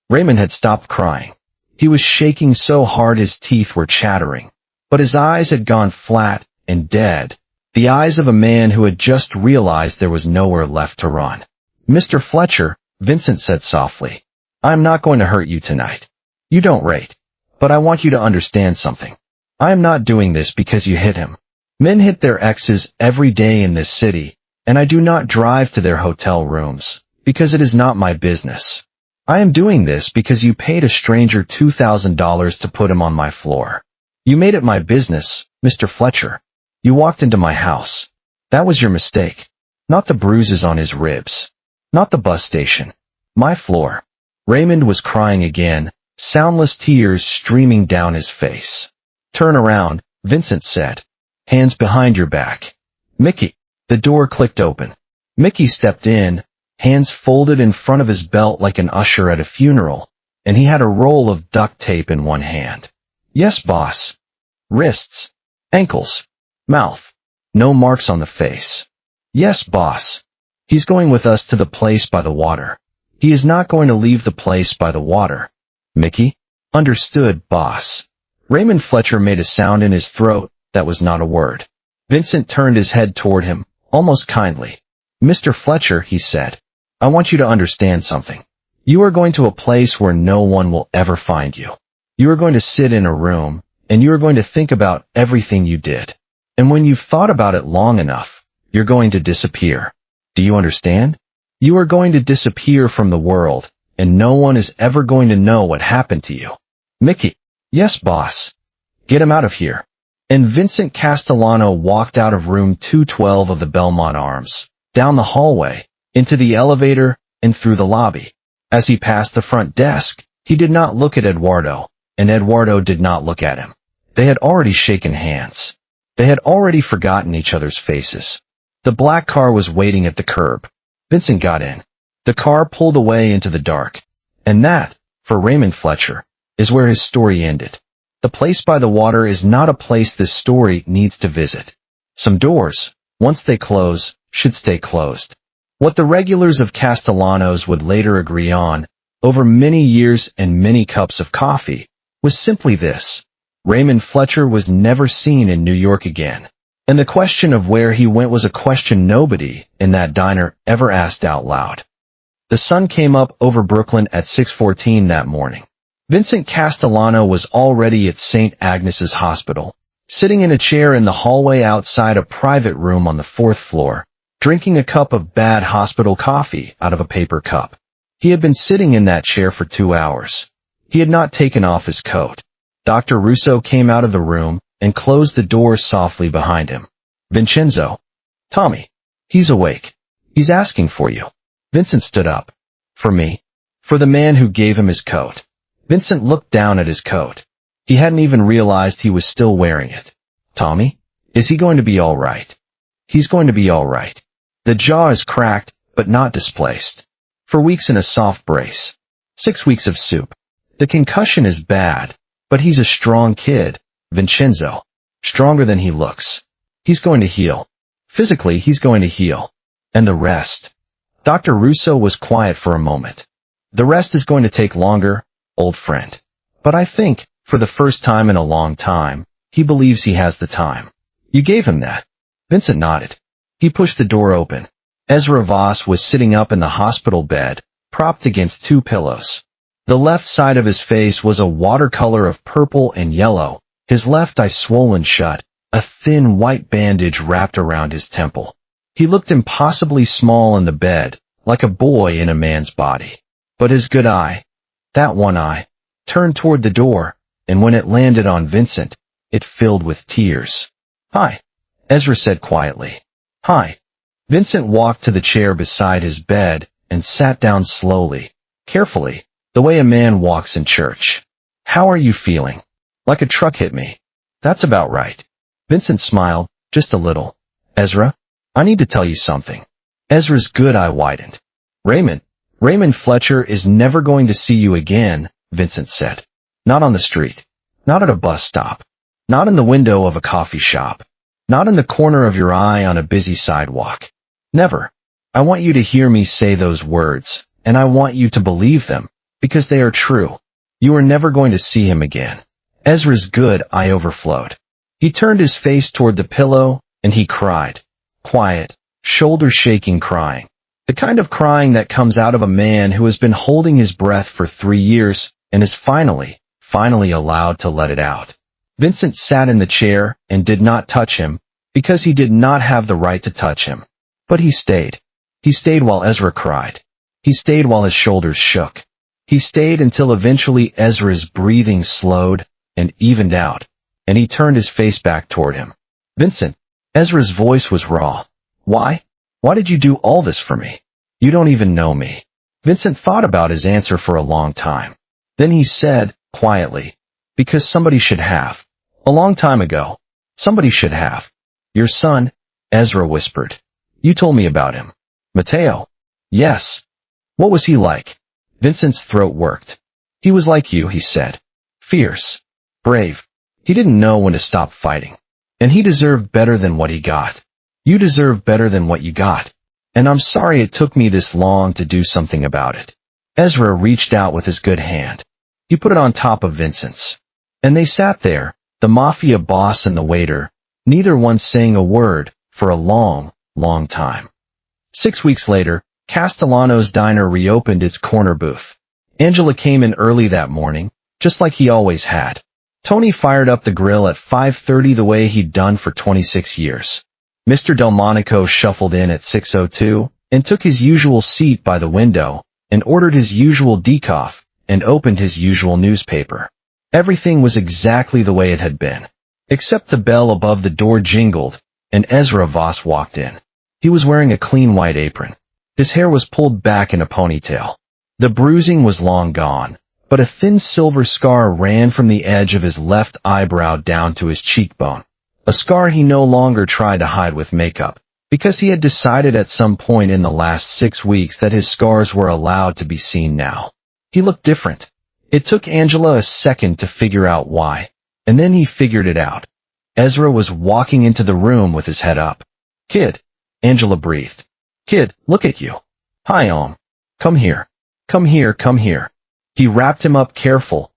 Raymond had stopped crying. He was shaking so hard his teeth were chattering, but his eyes had gone flat and dead, the eyes of a man who had just realized there was nowhere left to run. Mr. Fletcher, Vincent said softly, I'm not going to hurt you tonight. You don't rate. But I want you to understand something. I am not doing this because you hit him. Men hit their exes every day in this city, and I do not drive to their hotel rooms, because it is not my business. I am doing this because you paid a stranger $2,000 to put him on my floor. You made it my business, Mr. Fletcher. You walked into my house. That was your mistake. Not the bruises on his ribs. Not the bus station. My floor. Raymond was crying again, soundless tears streaming down his face. Turn around, Vincent said. Hands behind your back. Mickey. The door clicked open. Mickey stepped in, hands folded in front of his belt like an usher at a funeral, and he had a roll of duct tape in one hand. Yes, boss. Wrists. Ankles. Mouth. No marks on the face. Yes, boss. He's going with us to the place by the water. He is not going to leave the place by the water. Mickey? Understood, boss. Raymond Fletcher made a sound in his throat that was not a word. Vincent turned his head toward him, almost kindly. Mr. Fletcher, he said, I want you to understand something. You are going to a place where no one will ever find you. You are going to sit in a room, and you are going to think about everything you did. And when you've thought about it long enough, you're going to disappear. Do you understand? You are going to disappear from the world, and no one is ever going to know what happened to you. Mickey. Yes, boss. Get him out of here. And Vincent Castellano walked out of room 212 of the Belmont Arms, down the hallway, into the elevator, and through the lobby. As he passed the front desk, he did not look at Eduardo, and Eduardo did not look at him. They had already shaken hands. They had already forgotten each other's faces. The black car was waiting at the curb. Vincent got in. The car pulled away into the dark. And that, for Raymond Fletcher, is where his story ended. The place by the water is not a place this story needs to visit. Some doors, once they close, should stay closed. What the regulars of Castellanos would later agree on, over many years and many cups of coffee, was simply this. Raymond Fletcher was never seen in New York again. And the question of where he went was a question nobody in that diner ever asked out loud. The sun came up over Brooklyn at 6:14 that morning. Vincent Castellano was already at St. Agnes's Hospital, sitting in a chair in the hallway outside a private room on the 4th floor, drinking a cup of bad hospital coffee out of a paper cup. He had been sitting in that chair for 2 hours. He had not taken off his coat. Dr. Russo came out of the room and closed the door softly behind him. Vincenzo. Tommy. He's awake. He's asking for you. Vincent stood up. For me. For the man who gave him his coat. Vincent looked down at his coat. He hadn't even realized he was still wearing it. Tommy? Is he going to be all right? He's going to be all right. The jaw is cracked, but not displaced. For weeks in a soft brace. 6 weeks of soup. The concussion is bad, but he's a strong kid, Vincenzo. Stronger than he looks. He's going to heal. Physically, he's going to heal. And the rest? Dr. Russo was quiet for a moment. The rest is going to take longer, old friend. But I think, for the first time in a long time, he believes he has the time. You gave him that. Vincent nodded. He pushed the door open. Ezra Voss was sitting up in the hospital bed, propped against 2 pillows. The left side of his face was a watercolor of purple and yellow, his left eye swollen shut, a thin white bandage wrapped around his temple. He looked impossibly small in the bed, like a boy in a man's body. But his good eye, that one eye, turned toward the door, and when it landed on Vincent, it filled with tears. Hi, Ezra said quietly. Hi. Vincent walked to the chair beside his bed and sat down slowly, carefully, the way a man walks in church. How are you feeling? Like a truck hit me. That's about right. Vincent smiled, just a little. Ezra, I need to tell you something. Ezra's good eye widened. Raymond Fletcher is never going to see you again, Vincent said. Not on the street. Not at a bus stop. Not in the window of a coffee shop. Not in the corner of your eye on a busy sidewalk. Never. I want you to hear me say those words, and I want you to believe them, because they are true. You are never going to see him again. Ezra's good eye overflowed. He turned his face toward the pillow, and he cried. Quiet, shoulder-shaking crying. The kind of crying that comes out of a man who has been holding his breath for 3 years and is finally allowed to let it out. Vincent sat in the chair and did not touch him, because he did not have the right to touch him. But he stayed. He stayed while Ezra cried. He stayed while his shoulders shook. He stayed until eventually Ezra's breathing slowed and evened out, and he turned his face back toward him. Vincent, Ezra's voice was raw. Why? Why did you do all this for me? You don't even know me. Vincent thought about his answer for a long time. Then he said, quietly, because somebody should have. A long time ago. Somebody should have. Your son, Ezra whispered. You told me about him. Mateo. Yes. What was he like? Vincent's throat worked. He was like you, he said. Fierce. Brave. He didn't know when to stop fighting. And he deserved better than what he got. You deserve better than what you got. And I'm sorry it took me this long to do something about it. Ezra reached out with his good hand. He put it on top of Vincent's. And they sat there, the Mafia boss and the waiter, neither one saying a word, for a long, long time. 6 weeks later, Castellano's diner reopened its corner booth. Angela came in early that morning, just like he always had. Tony fired up the grill at 5:30 the way he'd done for 26 years. Mr. Delmonico shuffled in at 6:02 and took his usual seat by the window and ordered his usual decaf and opened his usual newspaper. Everything was exactly the way it had been, except the bell above the door jingled, and Ezra Voss walked in. He was wearing a clean white apron. His hair was pulled back in a ponytail. The bruising was long gone, but a thin silver scar ran from the edge of his left eyebrow down to his cheekbone. A scar he no longer tried to hide with makeup, because he had decided at some point in the last 6 weeks that his scars were allowed to be seen now. He looked different. It took Angela a second to figure out why, and then he figured it out. Ezra was walking into the room with his head up. "Kid," Angela breathed. "Kid, look at you." "Hi, Come here. Come here, come here." He wrapped him up careful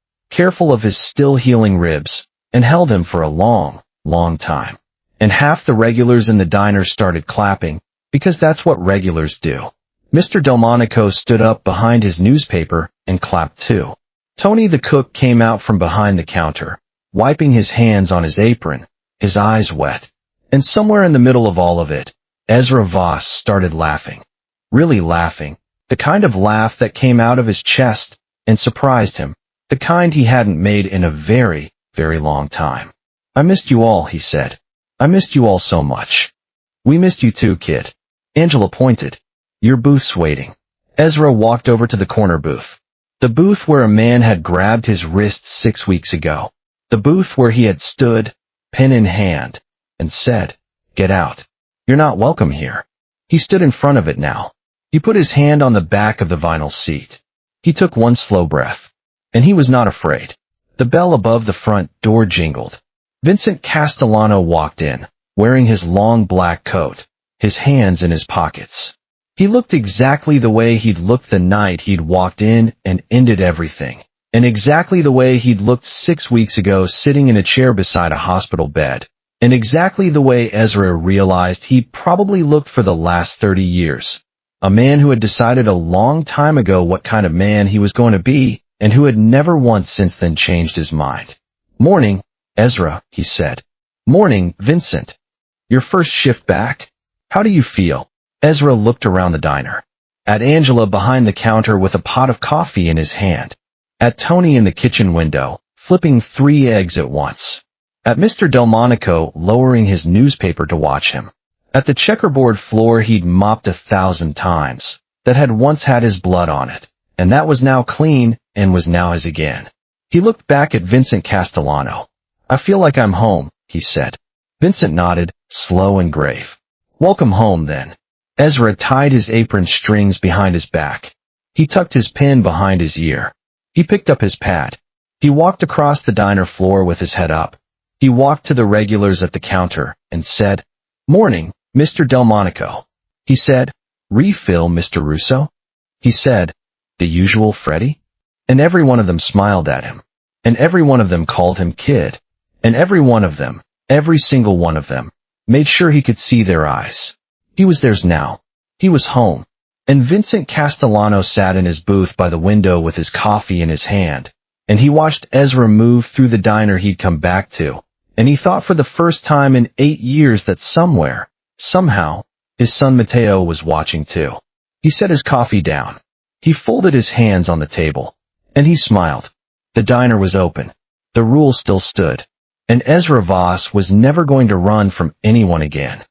of his still healing ribs, and held him for a long time. And half the regulars in the diner started clapping, because that's what regulars do. Mr. Delmonico stood up behind his newspaper and clapped too. Tony the cook came out from behind the counter, wiping his hands on his apron, his eyes wet. And somewhere in the middle of all of it, Ezra Voss started laughing. Really laughing. The kind of laugh that came out of his chest and surprised him. The kind he hadn't made in a very long time. "I missed you all," he said. "I missed you all so much." "We missed you too, kid." Angela pointed. "Your booth's waiting." Ezra walked over to the corner booth. The booth where a man had grabbed his wrist 6 weeks ago. The booth where he had stood, pen in hand, and said, "Get out. You're not welcome here." He stood in front of it now. He put his hand on the back of the vinyl seat. He took one slow breath. And he was not afraid. The bell above the front door jingled. Vincent Castellano walked in, wearing his long black coat, his hands in his pockets. He looked exactly the way he'd looked the night he'd walked in and ended everything, and exactly the way he'd looked 6 weeks ago sitting in a chair beside a hospital bed, and exactly the way Ezra realized he'd probably looked for the last 30 years. A man who had decided a long time ago what kind of man he was going to be, and who had never once since then changed his mind. "Morning, Ezra," he said. "Morning, Vincent. Your first shift back? How do you feel?" Ezra looked around the diner. At Angela behind the counter with a pot of coffee in his hand. At Tony in the kitchen window, flipping 3 eggs at once. At Mr. Delmonico lowering his newspaper to watch him. At the checkerboard floor he'd mopped 1,000 times, that had once had his blood on it, and that was now clean and was now his again. He looked back at Vincent Castellano. "I feel like I'm home," he said. Vincent nodded, slow and grave. "Welcome home, then." Ezra tied his apron strings behind his back. He tucked his pen behind his ear. He picked up his pad. He walked across the diner floor with his head up. He walked to the regulars at the counter and said, "Morning, Mr. Delmonico." He said, "Refill, Mr. Russo." He said, "The usual Freddy?" And every one of them smiled at him. And every one of them called him kid. And every one of them, every single one of them, made sure he could see their eyes. He was theirs now. He was home. And Vincent Castellano sat in his booth by the window with his coffee in his hand. And he watched Ezra move through the diner he'd come back to. And he thought for the first time in 8 years that somewhere, somehow, his son Mateo was watching too. He set his coffee down. He folded his hands on the table. And he smiled. The diner was open. The rules still stood. And Ezra Voss was never going to run from anyone again.